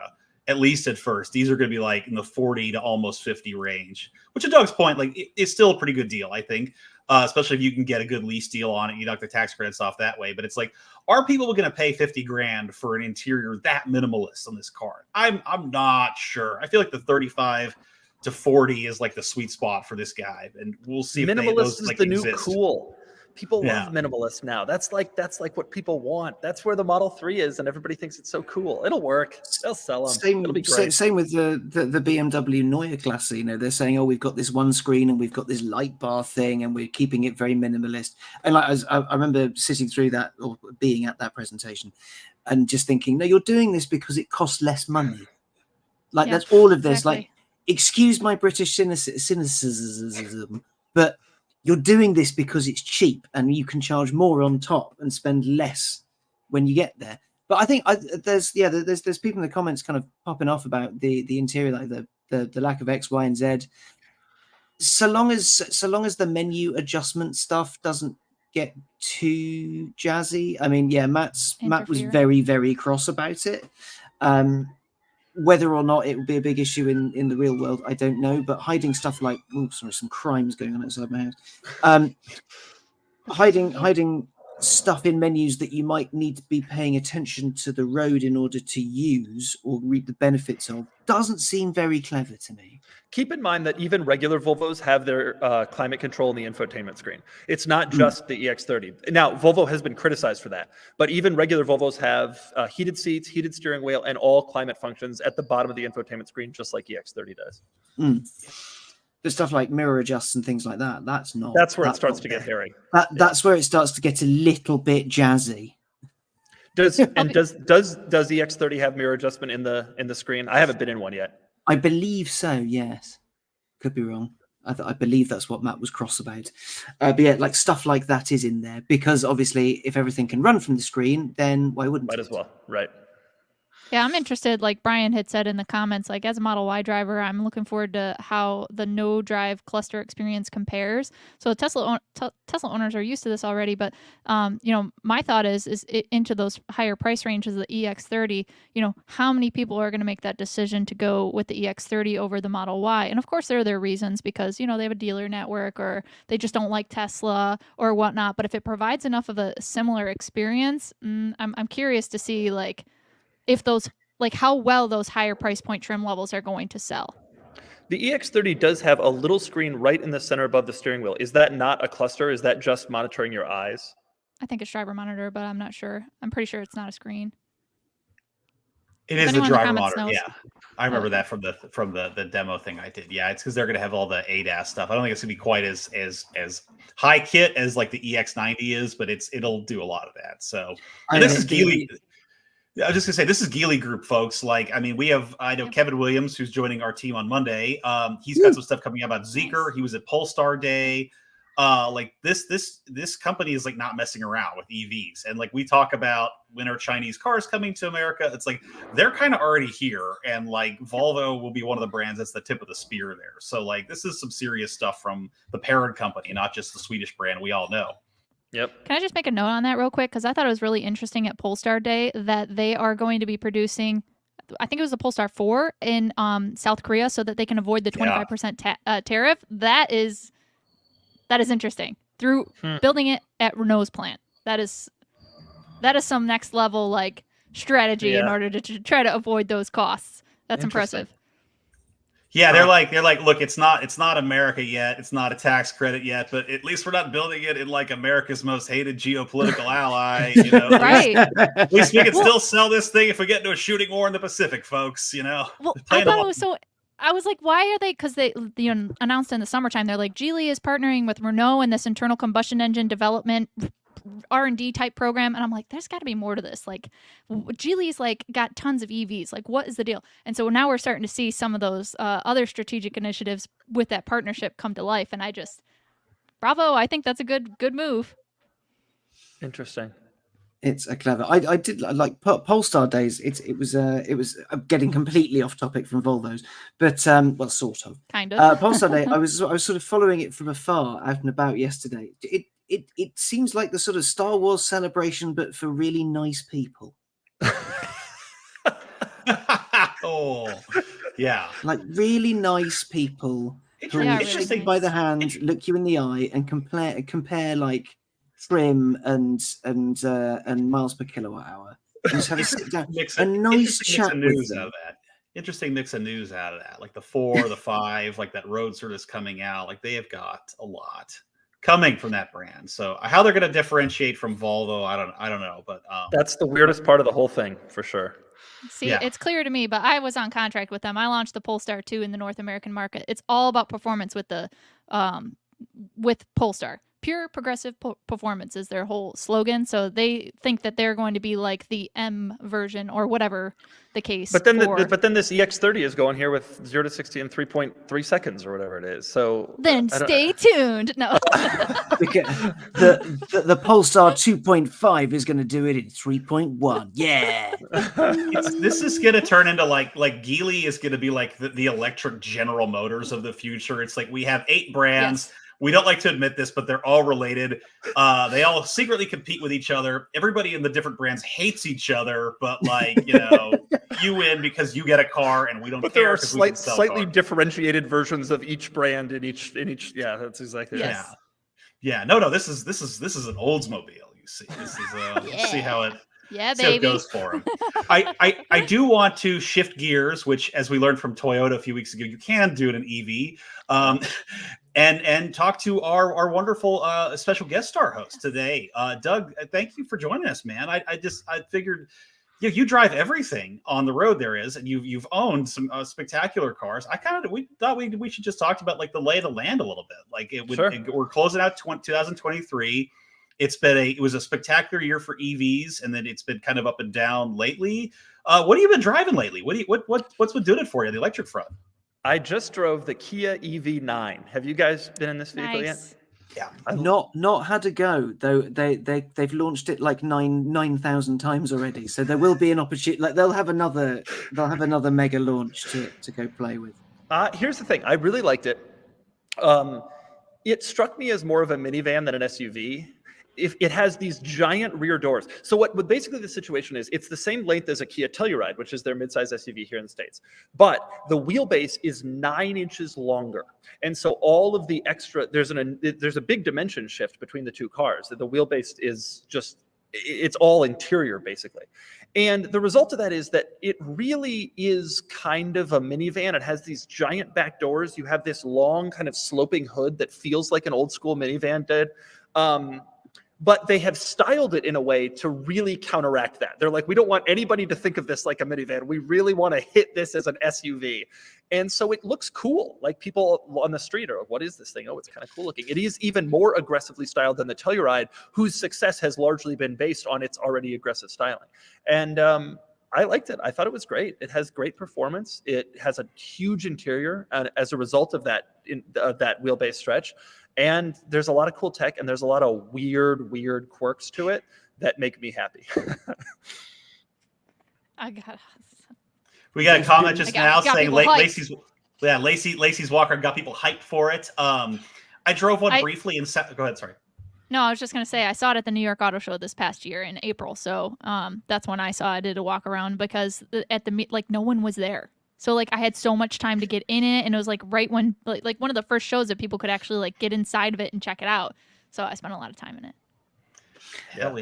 at least at first, these are going to be like in the 40 to almost 50 range, which at Doug's point, like it's still a pretty good deal, I think, especially if you can get a good lease deal on it. You knock the tax credits off that way. But it's like, are people going to pay 50 grand for an interior that minimalist on this car? I'm not sure. I feel like the 35 to 40 is like the sweet spot for this guy. And we'll see if minimalist is like the exist. New cool. People love minimalist now. That's like what people want. That's where the Model 3 is, and everybody thinks it's so cool. It'll work. They'll sell them. It'll be great. Same with the BMW Neue Klasse. You know, they're saying, "Oh, we've got this one screen and we've got this light bar thing, and we're keeping it very minimalist." And like, I remember sitting through that or being at that presentation, and just thinking, "No, you're doing this because it costs less money." Like that's all of this. Exactly. Like, excuse my British cynicism, but you're doing this because it's cheap and you can charge more on top and spend less when you get there. But I think there's people in the comments kind of popping off about the interior, like the lack of X, Y, and Z. So long as the menu adjustment stuff doesn't get too jazzy. I mean, Matt was very, very cross about it. Whether or not it will be a big issue in the real world, I don't know. But hiding stuff like, some crimes going on outside my house. Hiding stuff in menus that you might need to be paying attention to the road in order to use or reap the benefits of doesn't seem very clever to me. Keep in mind that even regular Volvos have their climate control in the infotainment screen. It's not just the EX30. Now, Volvo has been criticized for that, but even regular Volvos have heated seats, heated steering wheel, and all climate functions at the bottom of the infotainment screen, just like EX30 does. The stuff like mirror adjusts and things like that, that's where it starts to get hairy. That's where it starts to get a little bit jazzy. Does the EX30 have mirror adjustment in the screen? I haven't been in one yet. I believe so, yes. Could be wrong. I believe that's what Matt was cross about. But yeah, like stuff like that is in there because obviously if everything can run from the screen, then why wouldn't it? Might as well, right. Yeah, I'm interested. Like Brian had said in the comments, like as a Model Y driver, I'm looking forward to how the no drive cluster experience compares. So Tesla owners are used to this already, but my thought is into those higher price ranges of the EX30. How many people are going to make that decision to go with the EX30 over the Model Y? And of course, there are their reasons because they have a dealer network or they just don't like Tesla or whatnot. But if it provides enough of a similar experience, I'm curious to see if those, how well those higher price point trim levels are going to sell. The EX30 does have a little screen right in the center above the steering wheel. Is that not a cluster? Is that just monitoring your eyes? I think it's driver monitor, but I'm not sure. I'm pretty sure it's not a screen. It is the driver monitor. Yeah, I remember that from the demo thing I did. Yeah, it's because they're going to have all the ADAS stuff. I don't think it's going to be quite as high kit as like the EX90 is, but it'll do a lot of that. So, and this is Geely. I was just gonna say, this is Geely Group, folks. I know Kevin Williams, who's joining our team on Monday. He's got some stuff coming out about Zeekr. He was at Polestar Day. This company is not messing around with EVs. And we talk about when are Chinese cars coming to America, it's they're kind of already here. And Volvo will be one of the brands that's the tip of the spear there. So this is some serious stuff from the parent company, not just the Swedish brand we all know. Yep. Can I just make a note on that real quick? Because I thought it was really interesting at Polestar Day that they are going to be producing, I think it was the Polestar 4 in South Korea so that they can avoid the 25% tariff. That is interesting. Through building it at Renault's plant. That is some next level strategy in order to try to avoid those costs. That's impressive. Yeah, they're like, look, it's not America yet. It's not a tax credit yet, but at least we're not building it in America's most hated geopolitical ally. Right. At least we can still sell this thing if we get into a shooting war in the Pacific, folks. Well, I thought it was so. I was like, why are they? Because they announced in the summertime, they're like, Geely is partnering with Renault in this internal combustion engine development R&D type program, and I'm like, there's got to be more to this. Geely's got tons of EVs. What is the deal? And so now we're starting to see some of those other strategic initiatives with that partnership come to life. And bravo! I think that's a good move. Interesting. It's a clever. I did like Polestar days. It was getting completely off topic from Volvos, but sort of. Kind of. Polestar day. I was sort of following it from afar, out and about yesterday. It seems like the sort of Star Wars celebration, but for really nice people. Oh, yeah. Really nice people who shake you by the hand, look you in the eye, and compare trim and miles per kilowatt hour. And just have a sit down, a nice chat with them. Interesting mix of news out of that. The 4, the 5, that Roadster is coming out. They have got a lot coming from that brand. So how they're going to differentiate from Volvo, I don't know, but that's the weirdest part of the whole thing for sure. See, It's clear to me, but I was on contract with them. I launched the Polestar 2 in the North American market. It's all about performance with the with Polestar. Pure progressive performance is their whole slogan. So they think that they're going to be like the M version or whatever the case. But then this EX30 is going here with 0 to 60 in 3.3 seconds or whatever it is. So then stay tuned. No, the Polestar 2.5 is going to do it in 3.1. Yeah, this is going to turn into like Geely is going to be like the electric General Motors of the future. It's we have 8 brands. Yes. We don't like to admit this, but they're all related. They all secretly compete with each other. Everybody in the different brands hates each other, but you win because you get a car and we don't care. But there are slightly differentiated versions of each brand in each. Yeah, that's exactly right. Yeah. No. This is an Oldsmobile. You see, this is see how it. Yeah, baby. It goes for them. I do want to shift gears, which, as we learned from Toyota a few weeks ago, you can do it in EV, and talk to our wonderful special guest star host today, Doug. Thank you for joining us, man. I figured you drive everything on the road there is, and you've owned some spectacular cars. We thought we should just talk about the lay of the land a little bit. We're closing out 2023. It was a spectacular year for EVs, and then it's been kind of up and down lately. What have you been driving lately? What's been doing it for you on the electric front? I just drove the Kia EV9. Have you guys been in this vehicle yet? Yeah, not had a go though. They've launched it like 9,000 times already. So there will be an opportunity. Like they'll have another mega launch to go play with. Here's the thing. I really liked it. It struck me as more of a minivan than an SUV. If it has these giant rear doors. So what basically the situation is, it's the same length as a Kia Telluride, which is their midsize SUV here in the States. But the wheelbase is 9 inches longer. And so all of the extra, there's a big dimension shift between the two cars. The wheelbase is just, it's all interior basically. And the result of that is that it really is kind of a minivan. It has these giant back doors. You have this long kind of sloping hood that feels like an old school minivan did. But they have styled it in a way to really counteract that. They're like, we don't want anybody to think of this like a minivan. We really want to hit this as an SUV. And so it looks cool. Like people on the street are like, what is this thing? Oh, it's kind of cool looking. It is even more aggressively styled than the Telluride, whose success has largely been based on its already aggressive styling. And I liked it. I thought it was great. It has great performance. It has a huge interior as a result of that wheelbase stretch. And there's a lot of cool tech, and there's a lot of weird quirks to it that make me happy. We got a comment just now saying Lacey's Walker got people hyped for it. I drove one briefly and go ahead. Sorry. No, I was just going to say I saw it at the New York Auto Show this past year in April. So that's when I saw it. I did a walk around because at the no one was there. So like I had so much time to get in it, and it was like right when like one of the first shows that people could actually like get inside of it and check it out. So I spent a lot of time in it. Yeah.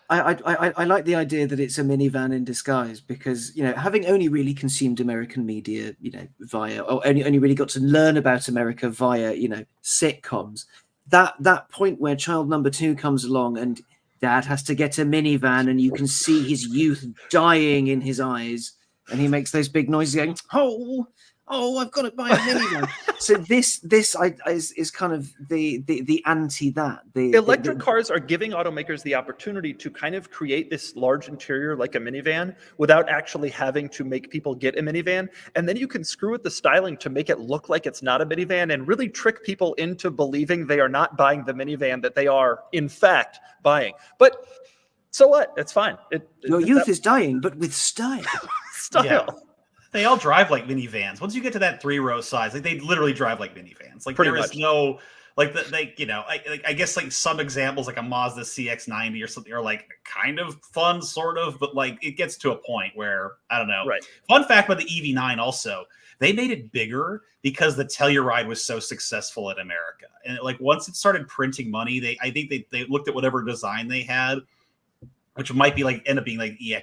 I like the idea that it's a minivan in disguise because, you know, having only really consumed American media, you know, via or only really got to learn about America via, you know, sitcoms. That point where child number 2 comes along and dad has to get a minivan and you can see his youth dying in his eyes. And he makes those big noises going, oh, I've got to buy a minivan. So this is kind of the anti that. Electric cars are giving automakers the opportunity to kind of create this large interior like a minivan without actually having to make people get a minivan. And then you can screw with the styling to make it look like it's not a minivan and really trick people into believing they are not buying the minivan that they are, in fact, buying. But so what? It's fine. Your youth is dying, but with style. Yeah. They all drive like minivans. Once you get to that 3-row size, like they literally drive like minivans. Like there is no like you know, I guess like some examples like a Mazda CX-90 or something are like kind of fun, sort of, but like it gets to a point where I don't know. Right. Fun fact about the EV9 also, they made it bigger because the Telluride was so successful in America. And like once it started printing money, I think they looked at whatever design they had, which might be like end up being like the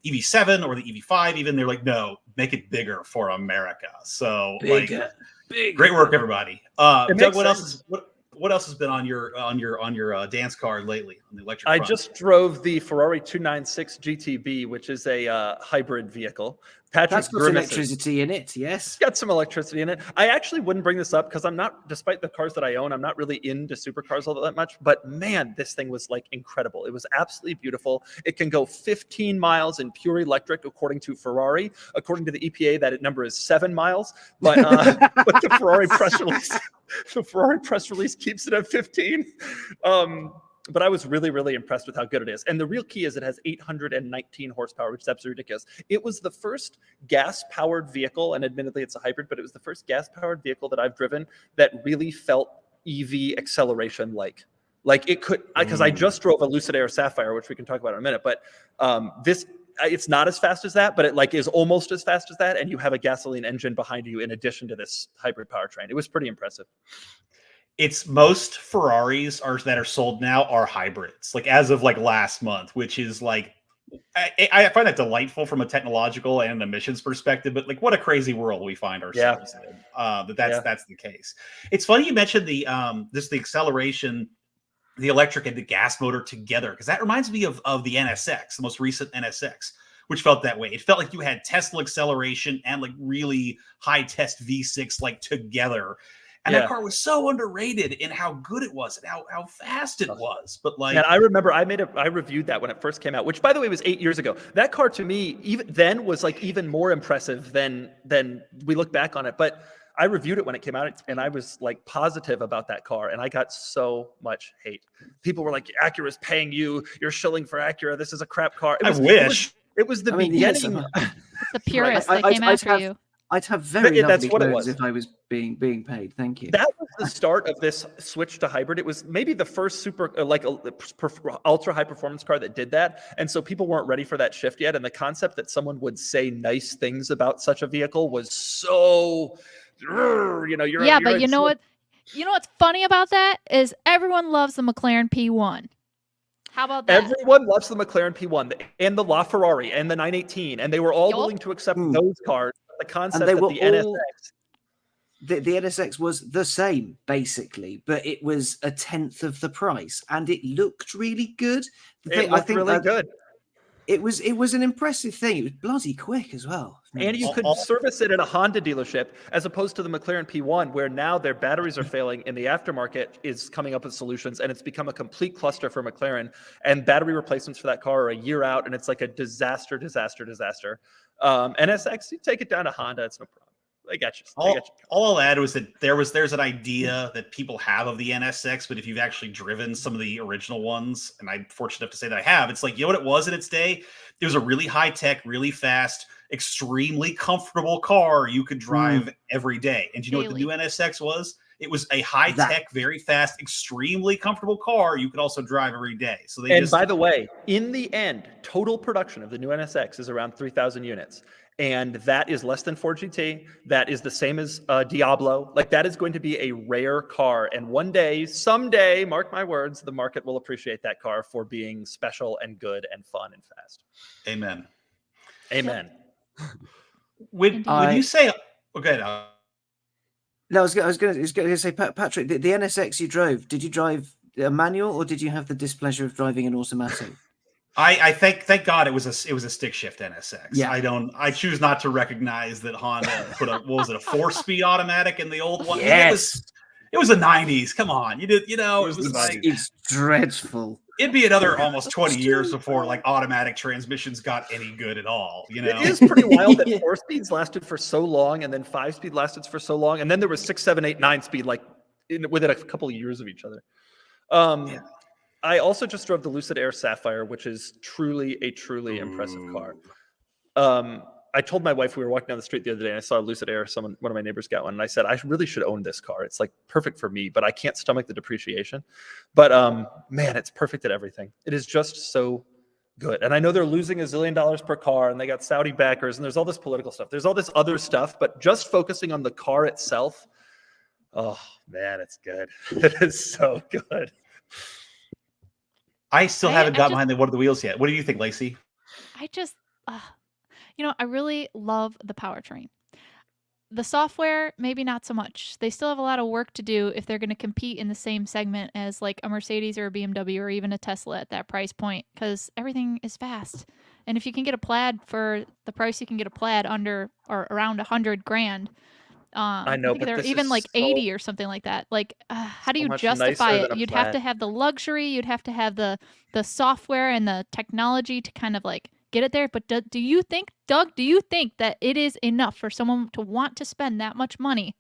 EV7 or the EV5 even. They're like, no, make it bigger for America. So bigger. Great work, everybody. Doug, what else has been on your dance card lately on the electric front? I just drove the Ferrari 296 GTB, which is a hybrid vehicle. That's got electricity in it, yes. Got some electricity in it. I actually wouldn't bring this up because I'm not, despite the cars that I own, I'm not really into supercars all that much. But man, this thing was like incredible. It was absolutely beautiful. It can go 15 miles in pure electric, according to Ferrari. According to the EPA, that number is 7 miles. But but the Ferrari press release keeps it at 15. But I was really, really impressed with how good it is. And the real key is it has 819 horsepower, which is absolutely ridiculous. It was the first gas-powered vehicle, and admittedly it's a hybrid, but it was the first gas-powered vehicle that I've driven that really felt EV acceleration like it could, because I just drove a Lucid Air Sapphire, which we can talk about in a minute, but it's not as fast as that, but it like is almost as fast as that, and you have a gasoline engine behind you in addition to this hybrid powertrain. It was pretty impressive. It's most Ferraris that are sold now are hybrids, like as of like last month, which is like, I find that delightful from a technological and emissions perspective, but like what a crazy world we find ourselves in. That's the case. It's funny you mentioned the acceleration, the electric and the gas motor together, because that reminds me of the NSX, the most recent NSX, which felt that way. It felt like you had Tesla acceleration and like really high test V6 like together. And that car was so underrated in how good it was and how fast it was. But like, and I remember I reviewed that when it first came out, which by the way was 8 years ago. That car to me even then was like even more impressive than we look back on it. But I reviewed it when it came out, and I was like positive about that car, and I got so much hate. People were like, Acura's paying you. You're shilling for Acura. This is a crap car. I wish. It was the beginning. It's the purists that came after you. I'd have very lovely what it clothes was. if I was being paid. Thank you. That was the start of this switch to hybrid. It was maybe the first super ultra high performance car that did that, and so people weren't ready for that shift yet. And the concept that someone would say nice things about such a vehicle was so, but you know what? You know what's funny about that is everyone loves the McLaren P1. How about that? Everyone loves the McLaren P1 and the LaFerrari and the 918, and they were all willing to accept those cars. The concept that the NSX. The NSX was the same, basically, but it was a tenth of the price, and it looked really good. I think really good. It was an impressive thing. It was bloody quick as well. And you could service it at a Honda dealership as opposed to the McLaren P1, where now their batteries are failing and the aftermarket is coming up with solutions, and it's become a complete cluster for McLaren. And battery replacements for that car are a year out, and it's like a disaster. NSX, you take it down to Honda, it's no problem. I got you. All I'll add was that there's an idea that people have of the NSX, but if you've actually driven some of the original ones, and I'm fortunate enough to say that I have, it's like, you know what it was in its day? It was a really high tech, really fast, extremely comfortable car you could drive every day. And do you know what the new NSX was? It was a high tech, very fast, extremely comfortable car you could also drive every day. So by the way, in the end, total production of the new NSX is around 3,000 units. And that is less than Ford GT. That is the same as Diablo. Like, that is going to be a rare car. And one day, someday, mark my words, the market will appreciate that car for being special and good and fun and fast. Amen. When you say, okay, no, I was going to say, Patrick, the NSX you drove, did you drive a manual or did you have the displeasure of driving an automatic? I thank God it was a stick shift NSX. Yeah. I choose not to recognize that Honda put a 4-speed automatic in the old one. Yes. It was the 90s. Come on. It was like, it's dreadful. It'd be another almost 20 years before like automatic transmissions got any good at all. It is pretty wild that 4-speeds lasted for so long, and then 5-speed lasted for so long, and then there was 6, 7, 8, 9-speed within a couple of years of each other. I also just drove the Lucid Air Sapphire, which is truly impressive car. I told my wife, we were walking down the street the other day and I saw a Lucid Air. One of my neighbors got one, and I said, I really should own this car. It's like perfect for me, but I can't stomach the depreciation. But man, it's perfect at everything. It is just so good. And I know they're losing $1 zillion per car, and they got Saudi backers, and there's all this political stuff. There's all this other stuff, but just focusing on the car itself, oh man, it's good. It is so good. I still haven't got behind one of the wheels yet. What do you think, Lacey? I just, I really love the powertrain. The software, maybe not so much. They still have a lot of work to do if they're going to compete in the same segment as like a Mercedes or a BMW or even a Tesla at that price point, because everything is fast. And if you can get a Plaid for the price you can get a Plaid under or around $100,000, I know, but they're even like 80 or something like that. Like, how do you justify it? You'd have to have the luxury, you'd have to have the software and the technology to kind of like get it there. But do you think, Doug, that it is enough for someone to want to spend that much money,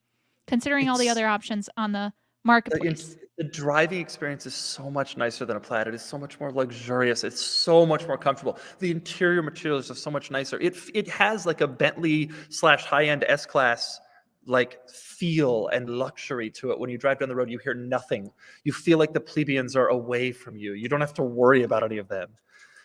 considering all the other options on the marketplace? The driving experience is so much nicer than a Plaid. It is so much more luxurious. It's so much more comfortable. The interior materials are so much nicer. It has like a Bentley / high-end S-Class like feel and luxury to it. When you drive down the road, you hear nothing. You feel like the plebeians are away from you. You don't have to worry about any of them.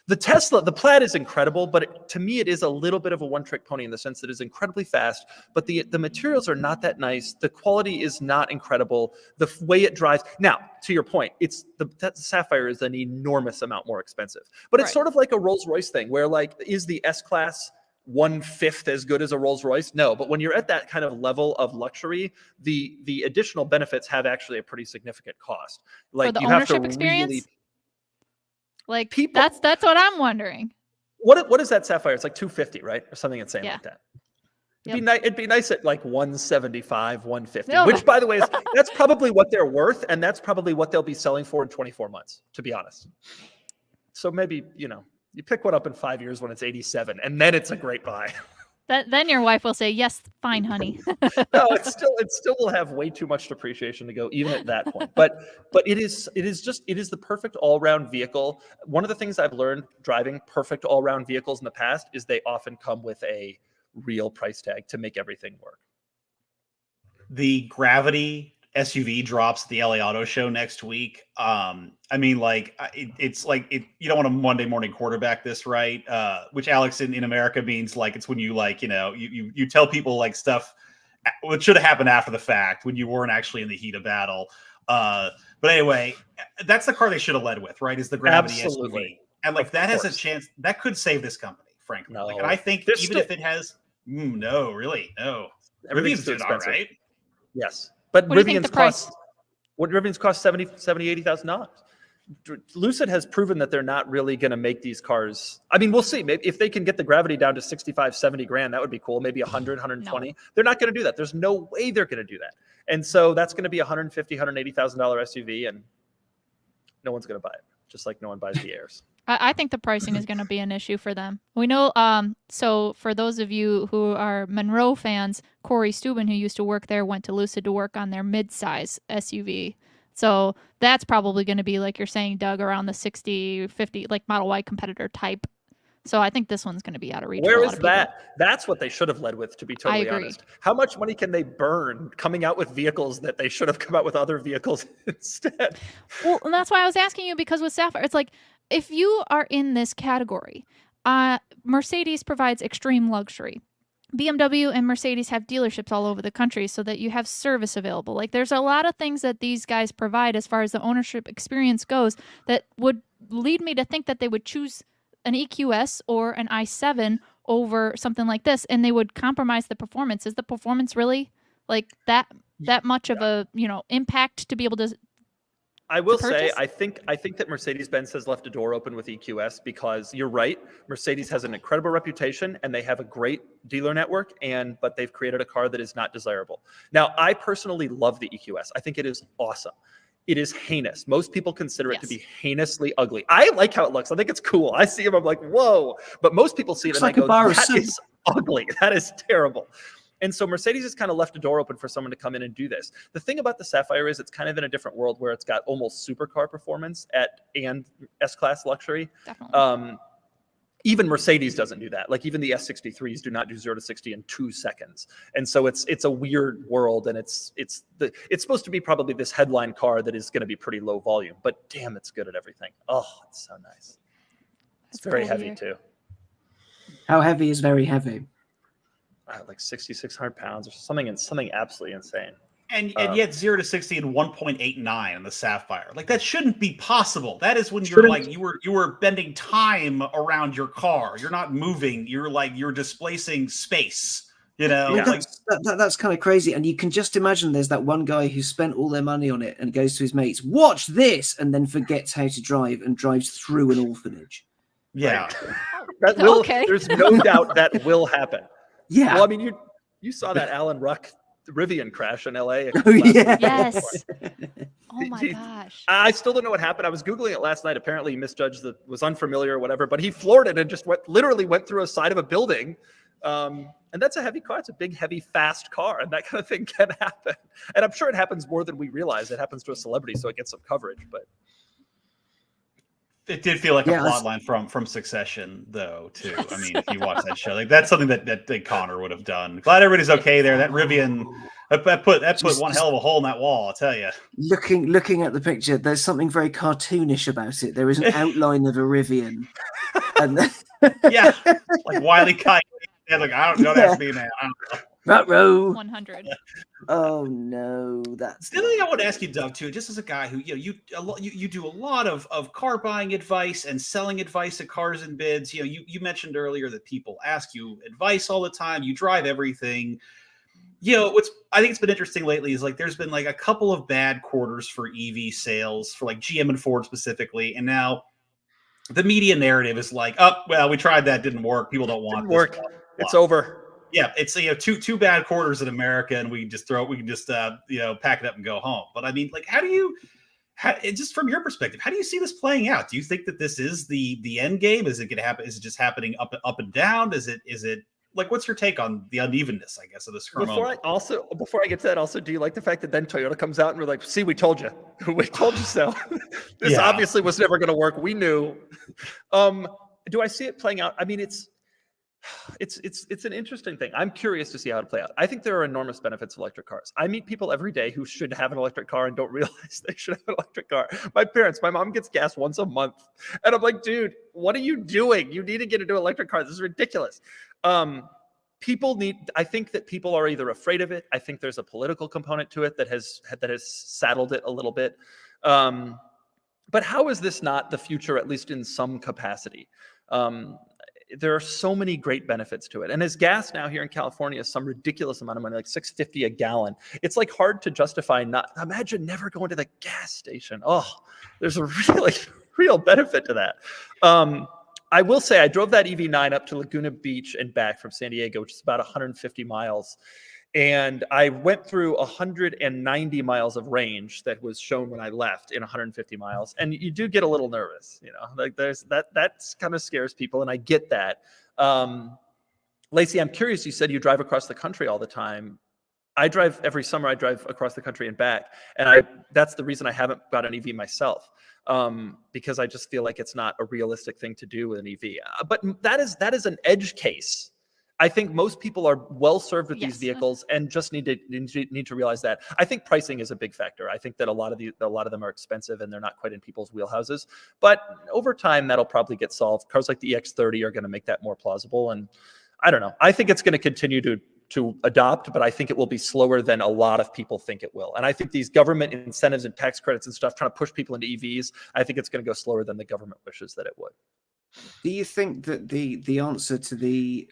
The Plaid is incredible, but to me, it is a little bit of a one-trick pony in the sense that it's incredibly fast, but the materials are not that nice. The quality is not incredible. The way it drives. Now, to your point, that Sapphire is an enormous amount more expensive, but it's sort of like a Rolls-Royce thing where like, is the S-Class 1/5 as good as a Rolls-Royce? No, but when you're at that kind of level of luxury, the additional benefits have actually a pretty significant cost. Like, for the you ownership have to experience? really, like, people, that's what I'm wondering. What is that Sapphire? It's like $250, right, or something insane like that. It'd be nice at like $175, $150, which, by the way, that's probably what they're worth, and that's probably what they'll be selling for in 24 months, to be honest. So maybe you pick one up in 5 years when it's 87, and then it's a great buy. Then your wife will say, "Yes, fine, honey." No, it still will have way too much depreciation to go even at that point. But it is the perfect all-round vehicle. One of the things I've learned driving perfect all-round vehicles in the past is they often come with a real price tag to make everything work. The Gravity SUV drops at the LA Auto Show next week. I mean, like it's like you don't want to Monday morning quarterback this, right? Which Alex in America means like it's when you like you tell people like stuff what should have happened after the fact when you weren't actually in the heat of battle. But anyway, that's the car they should have led with, right? Is the Gravity SUV, and like that has a chance that could save this company, frankly. No. Like, and I think even if it has, no, really, no, Rivian's doing all right. Yes. But what Rivian's cost $80,000. Lucid has proven that they're not really going to make these cars. I mean, we'll see. Maybe if they can get the Gravity down to 65, 70 grand, that would be cool. Maybe 100, 120. No. They're not going to do that. There's no way they're going to do that. And so that's going to be $150,000, $180,000 SUV, and no one's going to buy it. Just like no one buys the Airs. I think the pricing is going to be an issue for them. We know, so for those of you who are Monroe fans, Corey Steuben, who used to work there, went to Lucid to work on their mid-size SUV. So that's probably going to be, like you're saying, Doug, around the 60, 50, like Model Y competitor type. So I think this one's going to be out of reach. Where is that? That's what they should have led with, to be totally honest. How much money can they burn coming out with vehicles that they should have come out with other vehicles instead? Well, and that's why I was asking you, because with Sapphire, it's like, if you are in this category, Mercedes provides extreme luxury. BMW and Mercedes have dealerships all over the country so that you have service available. Like, there's a lot of things that these guys provide as far as the ownership experience goes that would lead me to think that they would choose an EQS or an i7 over something like this, and they would compromise the performance. Is the performance really like that much of a impact to be able to? I will say, I think that Mercedes-Benz has left a door open with EQS, because you're right. Mercedes has an incredible reputation and they have a great dealer network, but they've created a car that is not desirable. Now, I personally love the EQS. I think it is awesome. It is heinous. Most people consider it to be heinously ugly. I like how it looks. I think it's cool. I see him, I'm like, whoa. But most people see it and they go, that is ugly. That is terrible. And so Mercedes has kind of left a door open for someone to come in and do this. The thing about the Sapphire is it's kind of in a different world where it's got almost supercar performance and S-Class luxury. Definitely. Even Mercedes doesn't do that. Like, even the S63s do not do 0 to 60 in 2 seconds. And so it's a weird world, and it's supposed to be probably this headline car that is going to be pretty low volume, but damn, it's good at everything. Oh, it's so nice. It's very heavy too. How heavy is very heavy? Like 6,600 pounds or something absolutely insane. And yet 0 to 60 in 1.89 on the Sapphire. Like, that shouldn't be possible. That is when you're like, you were bending time around your car. You're not moving. You're displacing space. Yeah. That's kind of crazy. And you can just imagine there's that one guy who spent all their money on it and goes to his mates, watch this, and then forgets how to drive and drives through an orphanage. Yeah. There's no doubt that will happen. Yeah. Well, I mean, you saw that Alan Ruck Rivian crash in LA. Oh, yeah. Yes. Oh my gosh. I still don't know what happened. I was Googling it last night. Apparently he misjudged was unfamiliar or whatever, but he floored it and just literally went through a side of a building. And that's a heavy car. It's a big, heavy, fast car, and that kind of thing can happen. And I'm sure it happens more than we realize. It happens to a celebrity, so it gets some coverage, but it did feel like a plot line from Succession, though, too. I mean, if you watch that show, like, that's something that Connor would have done. Glad everybody's okay there. That Rivian, that put one hell of a hole in that wall, I'll tell you. Looking at the picture, there's something very cartoonish about it. There is an outline of a Rivian. And yeah, like Wile E. Coyote. Yeah, look, I don't know. That's me, man. I don't know. Front row. 100. Oh no, that's the other thing I want to ask you, Doug, too, just as a guy who you do a lot of car buying advice and selling advice at Cars and Bids. You mentioned earlier that people ask you advice all the time. You drive everything. I think it's been interesting lately is, like, there's been like a couple of bad quarters for EV sales for like GM and Ford specifically, and now the media narrative is like, oh well, we tried that, didn't work. People don't want this. It's over. Yeah, it's two bad quarters in America, and we can just pack it up and go home. But I mean, like, just from your perspective, how do you see this playing out? Do you think that this is the end game? Is it going to happen? Is it just happening up and down? Is it what's your take on the unevenness, I guess, of this current moment? Before I get to that, also, do you like the fact that then Toyota comes out and we're like, see, we told you. We told you so. This obviously was never going to work. We knew. Do I see it playing out? I mean, it's an interesting thing. I'm curious to see how it play out. I think there are enormous benefits of electric cars. I meet people every day who should have an electric car and don't realize they should have an electric car. My mom gets gas once a month. And I'm like, dude, what are you doing? You need to get into an electric car. This is ridiculous. I think that people are either afraid of it. I think there's a political component to it that has saddled it a little bit. But how is this not the future, at least in some capacity? There are so many great benefits to it. And as gas now here in California is some ridiculous amount of money, like $6.50 a gallon, it's like hard to justify imagine never going to the gas station. Oh, there's a really real benefit to that. I will say I drove that EV9 up to Laguna Beach and back from San Diego, which is about 150 miles. And I went through 190 miles of range that was shown when I left in 150 miles. And you do get a little nervous, like there's that's kind of scares people. And I get that. Lacey, I'm curious. You said you drive across the country all the time. Every summer I drive across the country and back. And that's the reason I haven't got an EV myself. Because I just feel like it's not a realistic thing to do with an EV. But that is an edge case. I think most people are well served with these vehicles and just need to realize that. I think pricing is a big factor. I think that a lot of them are expensive and they're not quite in people's wheelhouses. But over time, that'll probably get solved. Cars like the EX30 are going to make that more plausible. And I don't know. I think it's going to continue to adopt, but I think it will be slower than a lot of people think it will. And I think these government incentives and tax credits and stuff trying to push people into EVs, I think it's going to go slower than the government wishes that it would. Do you think that the answer to the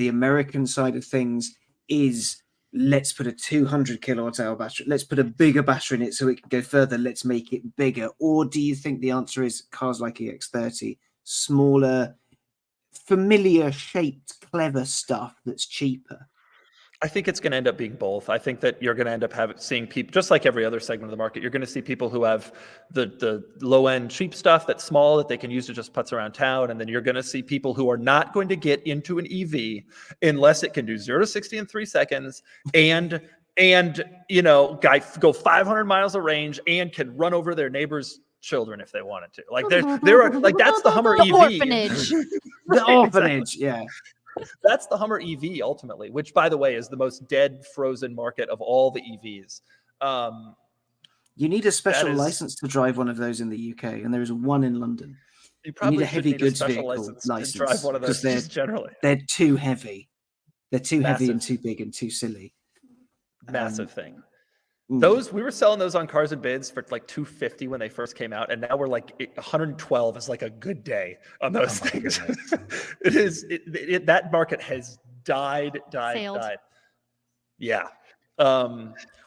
American side of things is let's put a 200 kilowatt hour battery, let's put a bigger battery in it so it can go further, let's make it bigger? Or do you think the answer is cars like EX30, smaller, familiar shaped, clever stuff that's cheaper? I think it's going to end up being both. I think that you're going to end up seeing people, just like every other segment of the market, you're going to see people who have the low-end cheap stuff that's small that they can use to just putz around town. And then you're going to see people who are not going to get into an EV unless it can do 0 to 60 in 3 seconds and go 500 miles of range and can run over their neighbor's children if they wanted to. Like there are like that's the Hummer EV. Orphanage. The orphanage, yeah. That's the Hummer EV ultimately, which, by the way, is the most dead, frozen market of all the EVs. You need a special license to drive one of those in the UK, and there is one in London. You probably need a heavy goods vehicle license to drive one of those generally. They're too heavy. They're too heavy and too big and too silly. Massive thing. Those we were selling those on Cars and Bids for like $250 when they first came out, and now we're like 112 is like a good day on those things. That market has died. Yeah.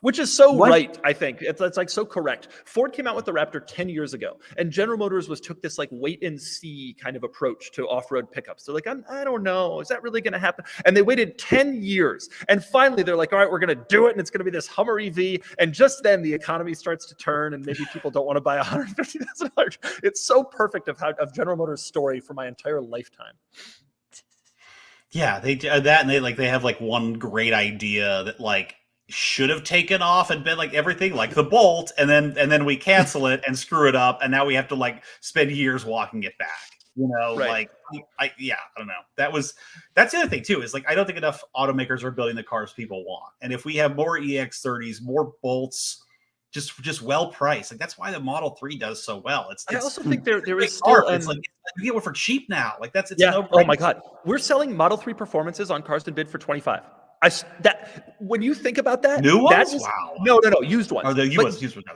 Which is so right, I think. It's like so correct. Ford came out with the Raptor 10 years ago, and General Motors took this like wait and see kind of approach to off-road pickups. They're like, I don't know, is that really going to happen? And they waited 10 years, and finally they're like, all right, we're going to do it, and it's going to be this Hummer EV. And just then the economy starts to turn, and maybe people don't want to buy a $150,000. It's so perfect of General Motors' story for my entire lifetime. Yeah, they do that, and they have like one great idea that like should have taken off and been like everything, like the Bolt, and then we cancel it and screw it up, and now we have to like spend years walking it back. Right. I don't know. That's the other thing too, is like I don't think enough automakers are building the cars people want. And if we have more EX30s, more Bolts, just well priced, like that's why the Model 3 does so well. I also think there is still it's like you get one for cheap now. Like it's no oh my god, we're selling Model 3 performances on Cars and Bid for $25. When you think about that, new ones, wow. No, used ones. Or the used ones.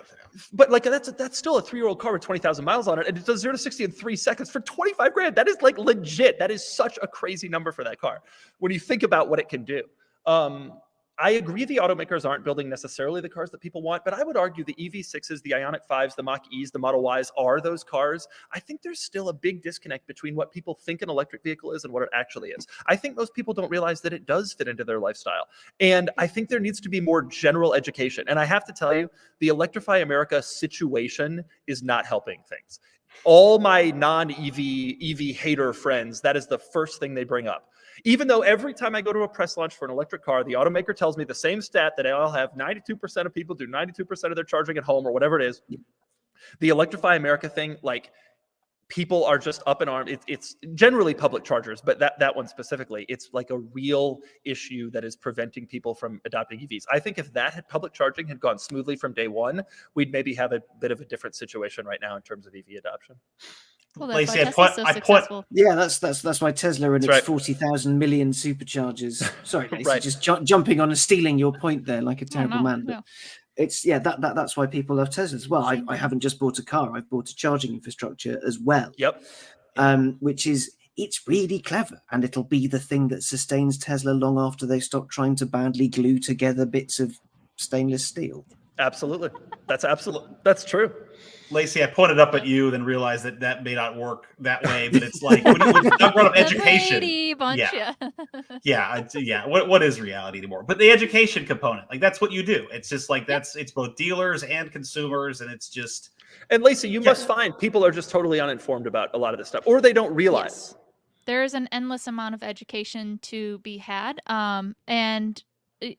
But like that's still a 3-year-old car with 20,000 miles on it, and it does 0 to 60 in 3 seconds for $25,000. That is like legit. That is such a crazy number for that car when you think about what it can do. I agree the automakers aren't building necessarily the cars that people want, but I would argue the EV6s, the Ioniq 5s, the Mach-E's, the Model Ys are those cars. I think there's still a big disconnect between what people think an electric vehicle is and what it actually is. I think most people don't realize that it does fit into their lifestyle. And I think there needs to be more general education. And I have to tell you, the Electrify America situation is not helping things. All my non-EV hater friends, that is the first thing they bring up. Even though every time I go to a press launch for an electric car, the automaker tells me the same stat that I'll have 92% of people do 92% of their charging at home or whatever it is. The Electrify America thing, like, people are just up in arms. It's generally public chargers, but that one specifically, it's like a real issue that is preventing people from adopting EVs. I think if public charging had gone smoothly from day one, we'd maybe have a bit of a different situation right now in terms of EV adoption. Well, that's why Tesla's so successful. Yeah, that's why Tesla and its 40,000 million superchargers. Sorry, Lacey, just jumping on and stealing your point there like a terrible man. But it's that's why people love Tesla as well. I haven't just bought a car; I've bought a charging infrastructure as well. Yep. Which is, it's really clever, and it'll be the thing that sustains Tesla long after they stop trying to badly glue together bits of stainless steel. Absolutely, that's true. Lacey, I pointed up at you, then realized that may not work that way. But it's like when Doug brought up education. What is reality anymore? But the education component, like, that's what you do. It's just like it's both dealers and consumers, and it's just. And Lacey, you must find people are just totally uninformed about a lot of this stuff, or they don't realize. Yes. There is an endless amount of education to be had, and.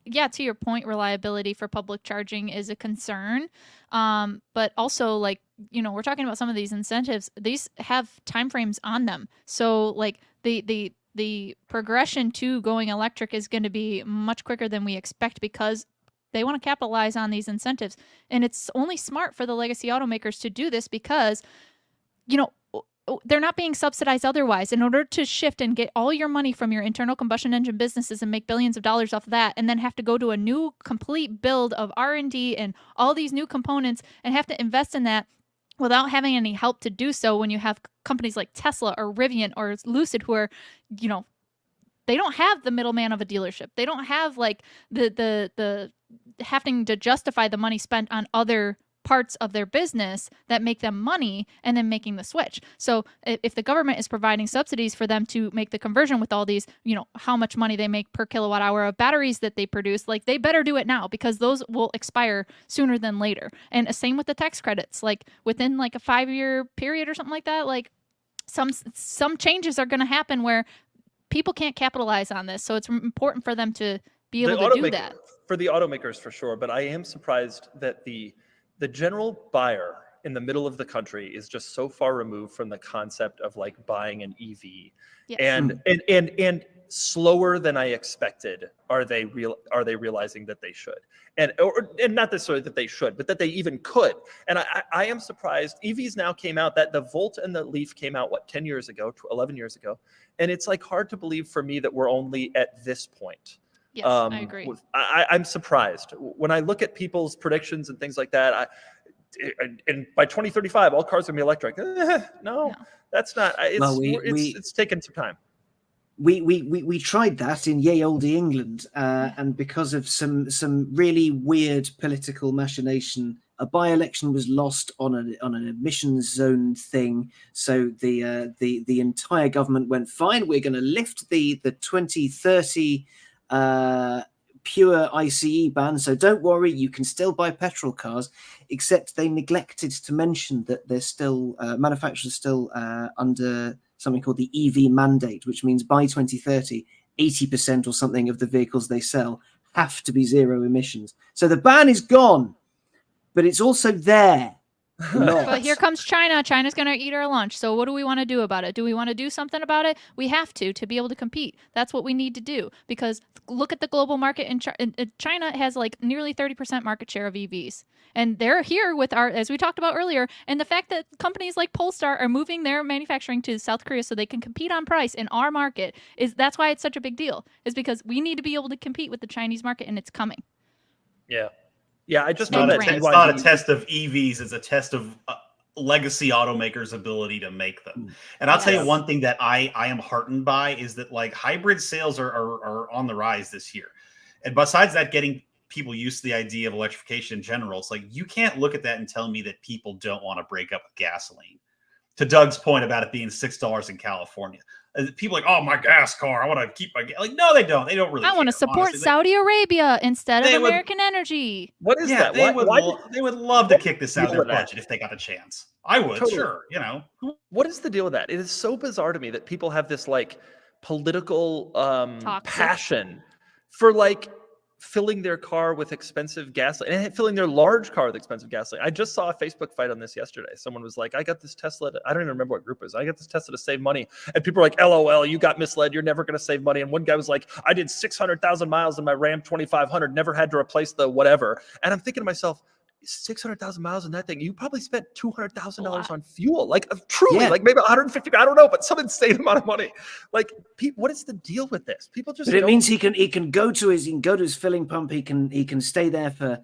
Yeah, to your point, reliability for public charging is a concern. But also, like, we're talking about some of these incentives. These have timeframes on them. So, like, the progression to going electric is going to be much quicker than we expect because they want to capitalize on these incentives. And it's only smart for the legacy automakers to do this because, they're not being subsidized otherwise. In order to shift and get all your money from your internal combustion engine businesses and make billions of dollars off of that, and then have to go to a new complete build of R&D and all these new components and have to invest in that without having any help to do so, when you have companies like Tesla or Rivian or Lucid who are, they don't have the middleman of a dealership. They don't have like the having to justify the money spent on other parts of their business that make them money and then making the switch. So if the government is providing subsidies for them to make the conversion with all these, how much money they make per kilowatt hour of batteries that they produce, like, they better do it now because those will expire sooner than later. And same with the tax credits, like within like a 5-year period or something like that, like some changes are going to happen where people can't capitalize on this. So it's important for them to be able to do that. For the automakers, for sure. But I am surprised that the general buyer in the middle of the country is just so far removed from the concept of like buying an EV. Yes. And slower than I expected are they realizing that they should. And not necessarily that they should, but that they even could. And I am surprised. EVs now came out, that the Volt and the Leaf came out 10 years ago, 11 years ago. And it's like hard to believe for me that we're only at this point. Yes, I agree. I'm surprised when I look at people's predictions and things like that. And by 2035, all cars are going to be electric. No, that's not. It's taken some time. We tried that in ye olde England, and because of some really weird political machination, a by-election was lost on an emissions zone thing. So the entire government went, fine, we're going to lift the 2030. Pure ICE ban, so don't worry, you can still buy petrol cars, except they neglected to mention that there's still manufacturers still under something called the EV mandate, which means by 2030 80% or something of the vehicles they sell have to be zero emissions. So the ban is gone, but it's also there. But here comes China. China's going to eat our lunch. So what do we want to do about it? Do we want to do something about it? We have to be able to compete. That's what we need to do, because look at the global market. China has like nearly 30% market share of EVs. And they're here with as we talked about earlier, and the fact that companies like Polestar are moving their manufacturing to South Korea so they can compete on price in our market, that's why it's such a big deal, is because we need to be able to compete with the Chinese market, and it's coming. Yeah. Yeah, I just know that it's not a test of EVs; it's a test of legacy automakers' ability to make them. And I'll tell you one thing that I am heartened by is that like hybrid sales are on the rise this year. And besides that, getting people used to the idea of electrification in general, it's like you can't look at that and tell me that people don't want to break up with gasoline. To Doug's point about it being $6 in California. People are like, oh, my gas car, I want to keep my gas. Like, no, they don't. They don't really. I want to support Saudi Arabia instead of American energy. What is that? They would love to kick this out of their budget if they got the chance. I would, sure. What is the deal with that? It is so bizarre to me that people have this like political Toxic. passion for like filling their car with expensive gasoline and filling their large car with expensive gasoline. I just saw a Facebook fight on this yesterday. Someone was like, I got this Tesla. I don't even remember what group it was. I got this Tesla to save money. And people are like, LOL, you got misled. You're never going to save money. And one guy was like, I did 600,000 miles in my Ram 2500, never had to replace the whatever. And I'm thinking to myself, 600,000 miles in that thing, you probably spent $200,000 on fuel, like truly, like maybe 150, I don't know, but some insane amount of money. Like, what is the deal with this? People just. But it means he can go to his filling pump. He can stay there for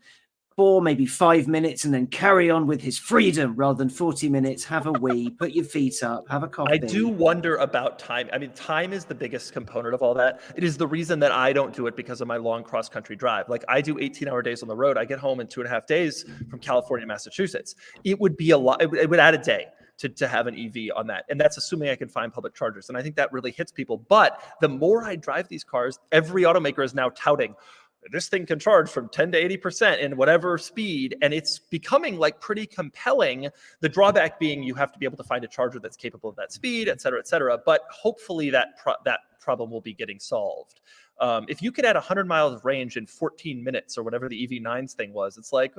4, maybe 5 minutes, and then carry on with his freedom rather than 40 minutes. Have a wee, put your feet up, have a coffee. I do wonder about time. I mean, time is the biggest component of all that. It is the reason that I don't do it because of my long cross-country drive. Like, I do 18-hour days on the road. I get home in 2.5 days from California to Massachusetts. It would be a lot. It would add a day to have an EV on that. And that's assuming I can find public chargers. And I think that really hits people. But the more I drive these cars, every automaker is now touting, this thing can charge from 10 to 80% in whatever speed. And it's becoming like pretty compelling. The drawback being you have to be able to find a charger that's capable of that speed, et cetera, et cetera. But hopefully that problem will be getting solved. If you could add 100 miles of range in 14 minutes or whatever the EV9's thing was, it's like,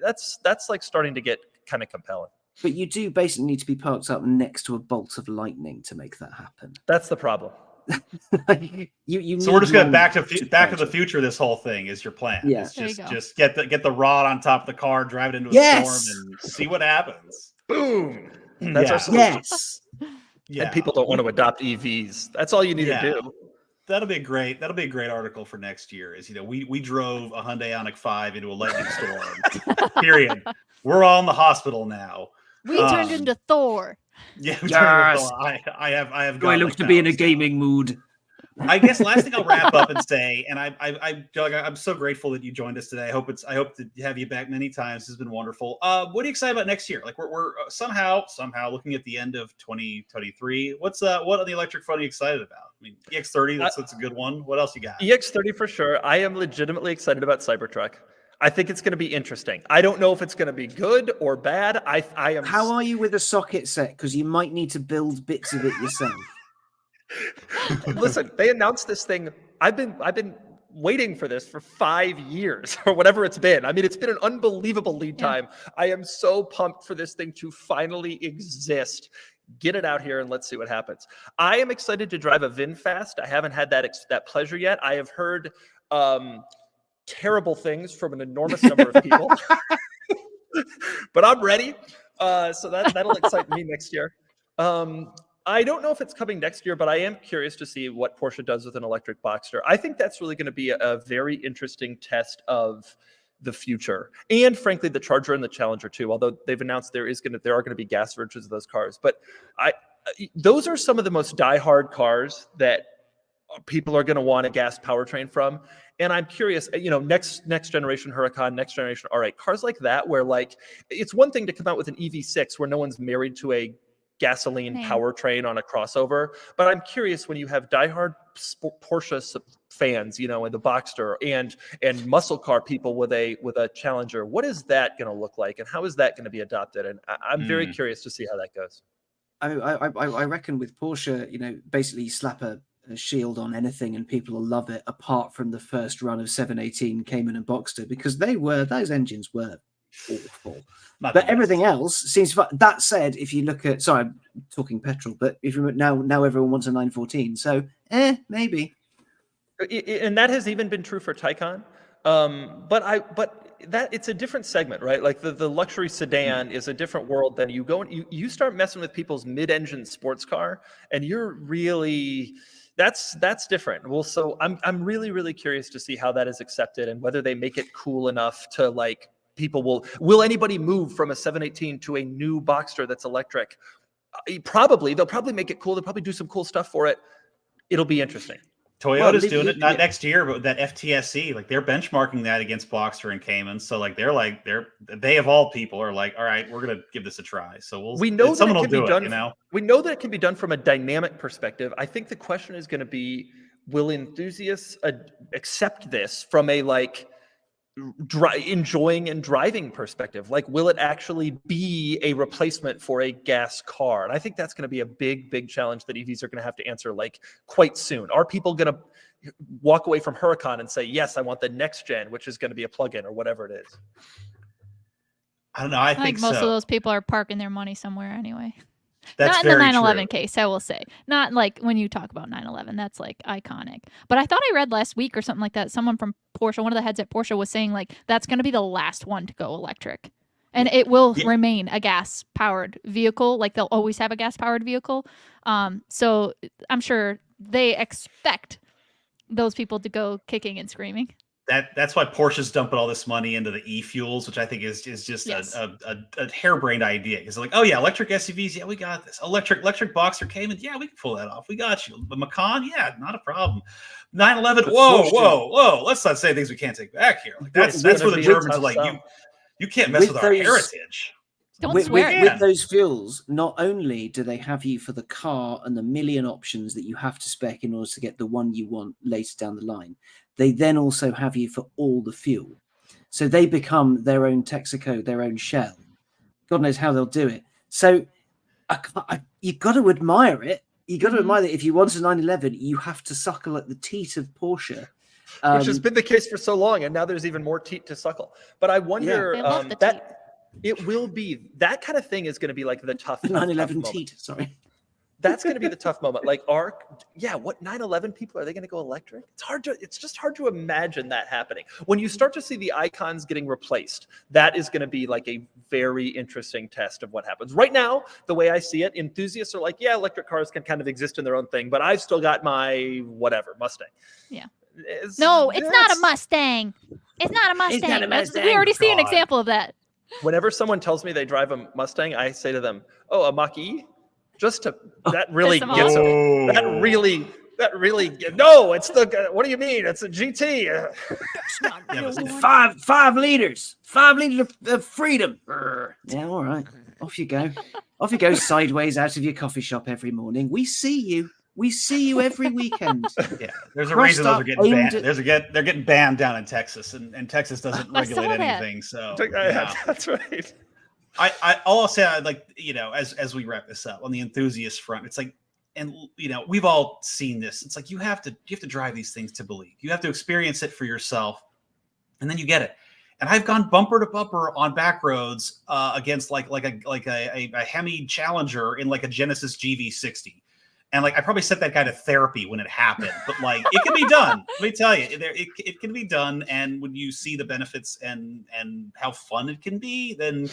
that's like starting to get kind of compelling. But you do basically need to be parked up next to a bolt of lightning to make that happen. That's the problem. So we're just going back to the future. This whole thing is your plan. Yeah, it's just get the rod on top of the car, drive it into a storm, and see what happens. Boom. That's our solution. Yes. Yeah. And people don't want to adopt EVs. That's all you need to do. That'll be a great article for next year. Is we drove a Hyundai Ioniq 5 into a lightning storm. Period. We're all in the hospital now. We turned into Thor. Yeah, we turned into Thor. I have. I look to be in a gaming mood. I guess last thing I'll wrap up and say, and Doug, I'm so grateful that you joined us today. I hope to have you back many times. This has been wonderful. What are you excited about next year? Like we're somehow looking at the end of 2023. What on the electric front are you excited about? I mean, EX30, that's a good one. What else you got? EX30 for sure. I am legitimately excited about Cybertruck. I think it's going to be interesting. I don't know if it's going to be good or bad. I am. How are you with a socket set? Because you might need to build bits of it yourself. Listen, they announced this thing. I've been waiting for this for 5 years or whatever it's been. I mean, it's been an unbelievable lead time. I am so pumped for this thing to finally exist. Get it out here and let's see what happens. I am excited to drive a VinFast. I haven't had that pleasure yet. I have heard terrible things from an enormous number of people, but I'm ready. So that'll excite me next year. I don't know if it's coming next year, but I am curious to see what Porsche does with an electric Boxster. I think that's really going to be a very interesting test of the future, and frankly, the Charger and the Challenger too. Although they've announced there are going to be gas versions of those cars, but those are some of the most diehard cars that people are going to want a gas powertrain from. And I'm curious, next generation Huracan, next generation R8, cars like that, where like it's one thing to come out with an EV6 where no one's married to a gasoline powertrain on a crossover. But I'm curious when you have diehard Porsche fans, and the Boxster and muscle car people with a Challenger, what is that going to look like, and how is that going to be adopted? And I'm very curious to see how that goes. I reckon with Porsche, basically you slap a shield on anything and people will love it, apart from the first run of 718 Cayman and Boxster, because those engines were awful. But everything else seems fun. That said, if you look at, sorry, I'm talking petrol, but if you now everyone wants a 914, so maybe. And that has even been true for Taycan. But that it's a different segment, right? Like the luxury sedan is a different world than you go and you start messing with people's mid-engine sports car, and you're really that's different. Well, so I'm really, really curious to see how that is accepted and whether they make it cool enough to like people will anybody move from a 718 to a new Boxster that's electric? They'll probably make it cool. They'll probably do some cool stuff for it. It'll be interesting. Toyota's doing it not next year, but that FTSE, like they're benchmarking that against Boxster and Cayman. So like they of all people are like, all right, we're gonna give this a try. So we know someone will do it. We know that it can be done from a dynamic perspective. I think the question is going to be, will enthusiasts accept this from a like enjoying and driving perspective. Like, will it actually be a replacement for a gas car? And I think that's going to be a big challenge that EVs are going to have to answer like quite soon. Are people going to walk away from Huracan and say, yes, I want the next gen, which is going to be a plug-in or whatever it is? I don't know. I think most so. of those people are parking their money somewhere anyway. That's not in the very 911 true. case, I will say. Not like when you talk about 911, that's like iconic. But I thought I read last week or something like that, someone from Porsche, one of the heads at Porsche was saying like that's going to be the last one to go electric. And it will remain a gas-powered vehicle. Like they'll always have a gas-powered vehicle. So I'm sure they expect those people to go kicking and screaming. That's why Porsche's dumping all this money into the e-fuels, which I think is just a harebrained idea. Because they're like, oh yeah, electric SUVs, yeah, we got this. Electric Boxer Cayman, yeah, we can pull that off. We got you. But Macan, yeah, not a problem. 911, whoa. Let's not say things we can't take back here. Like, that's where the Germans are like, you can't mess with our heritage. Don't swear. With those fuels, not only do they have you for the car and the million options that you have to spec in order to get the one you want later down the line, they then also have you for all the fuel. So they become their own Texaco, their own Shell. God knows how they'll do it. So you've got to admire it. You've got to admire that if you want a 911, you have to suckle at the teat of Porsche. Which has been the case for so long, and now there's even more teat to suckle. But I wonder that it will be, that kind of thing is going to be like the tough 911 tough teat, sorry. That's going to be the tough moment. Like, what 911 people, are they going to go electric? It's just hard to imagine that happening. When you start to see the icons getting replaced, that is going to be like a very interesting test of what happens. Right now, the way I see it, enthusiasts are like, yeah, electric cars can kind of exist in their own thing, but I've still got my whatever, Mustang. Yeah. It's not a Mustang. It's not a Mustang. We already see an example of that. Whenever someone tells me they drive a Mustang, I say to them, oh, a Mach-E? Just to, that really gets them. That really, no, it's what do you mean? It's a GT. 5 liters. 5 liters of freedom. Yeah, all right. Off you go. Off you go sideways out of your coffee shop every morning. We see you. We see you every weekend. Yeah, there's a reason those are getting banned. They're getting banned down in Texas, and Texas doesn't regulate anything. So that's right. I'll say, as we wrap this up on the enthusiast front, it's like, and we've all seen this. It's like you have to drive these things to believe. You have to experience it for yourself, and then you get it. And I've gone bumper to bumper on back roads against like a Hemi Challenger in like a Genesis GV60. And like I probably sent that guy to therapy when it happened, but like it can be done. Let me tell you, it can be done. And when you see the benefits and how fun it can be, then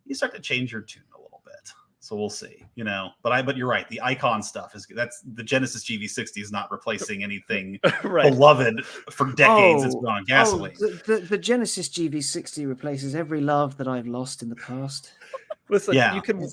you start to change your tune a little bit. So we'll see, But you're right. The icon stuff that's the Genesis GV60 is not replacing anything beloved for decades. It's been on gasoline. The Genesis GV60 replaces every love that I've lost in the past. Listen,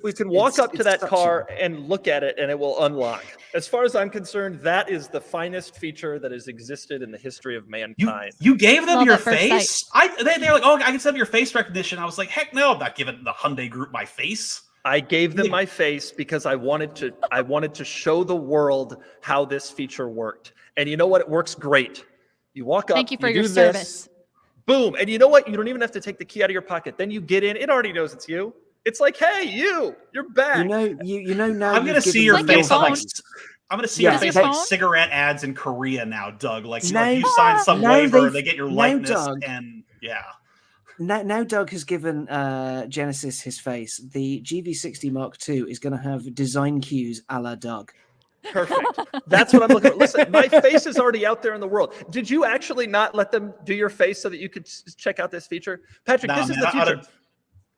we can walk up to that car and look at it, and it will unlock. As far as I'm concerned, that is the finest feature that has existed in the history of mankind. You gave them your face? They're like, oh, I can set up your face recognition. I was like, heck no, I'm not giving the Hyundai Group my face. I gave them my face because I wanted to show the world how this feature worked. And you know what? It works great. You walk up. Thank you for your service. Boom. And you know what? You don't even have to take the key out of your pocket. Then you get in. It already knows it's you. It's like, hey, you're back. You know now. I'm gonna see your face on I'm gonna see your face like cigarette ads in Korea now, Doug. Like if you sign some waiver, they get your likeness, Doug, and yeah. Now Doug has given Genesis his face. The GV60 Mark II is going to have design cues a la Doug. Perfect. That's what I'm looking for. Listen, my face is already out there in the world. Did you actually not let them do your face so that you could check out this feature? Patrick, this is the future.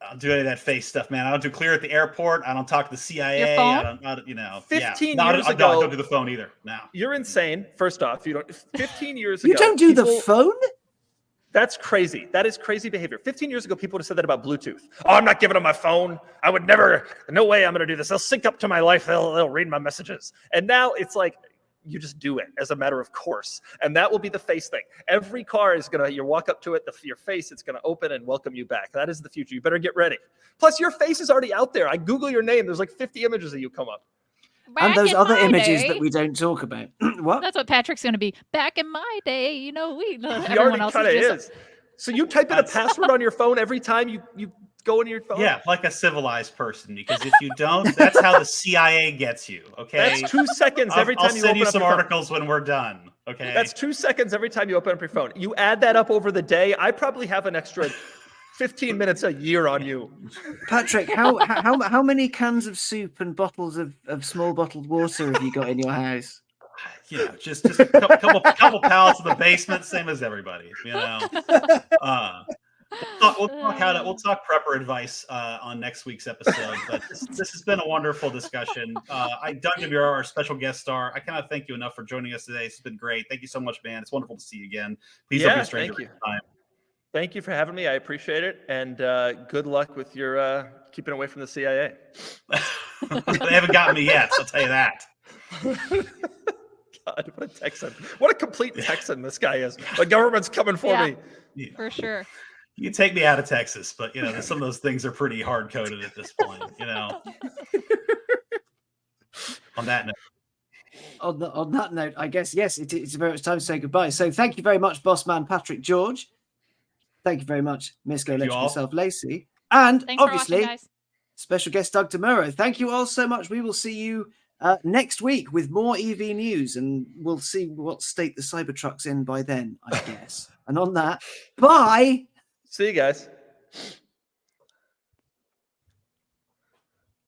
I don't do any of that face stuff, man. I don't do clear at the airport. I don't talk to the CIA. Your phone? I don't 15 years ago. I don't do the phone either. No. You're insane. First off, 15 years ago. You don't do the phone? That's crazy. That is crazy behavior. 15 years ago, people would have said that about Bluetooth. Oh, I'm not giving them my phone. I would never. No way I'm going to do this. They'll sync up to my life. They'll read my messages. And now it's like, you just do it as a matter of course. And that will be the face thing. Every car is going to, you walk up to it, your face, it's going to open and welcome you back. That is the future. You better get ready. Plus, your face is already out there. I Google your name. There's like 50 images of you come up. And those other images that we don't talk about. What? That's what Patrick's going to be. Back in my day, He already kind of is. So you type in a password on your phone every time you go into your phone? Yeah, like a civilized person, because if you don't, that's how the CIA gets you, okay? That's 2 seconds every time you open up your phone. I'll send you some articles when we're done, okay? That's 2 seconds every time you open up your phone. You add that up over the day, I probably have an extra 15 minutes a year on you. Patrick, how many cans of soup and bottles of small bottled water have you got in your house? Just a couple pallets in the basement, same as everybody, We'll talk prepper advice on next week's episode. But this has been a wonderful discussion. Doug Demuro, our special guest star, I cannot thank you enough for joining us today. It's been great. Thank you so much, man. It's wonderful to see you again. Please don't be a stranger next time. Thank you for having me. I appreciate it, and good luck with your keeping away from the CIA. They haven't gotten me yet, so I'll tell you that. God, what a Texan! What a complete Texan this guy is. The government's coming for me. Yeah, for sure. You can take me out of Texas, but some of those things are pretty hard coded at this point. On that note. On that note, I guess yes, it's very much time to say goodbye. So thank you very much, boss man Patrick George. Thank you very much, Miss Go Electric yourself, Lacey, and thanks obviously for watching, guys. Special guest Doug Demuro. Thank you all so much. We will see you next week with more EV news, and we'll see what state the Cybertruck's in by then, I guess. And on that, bye. See you guys.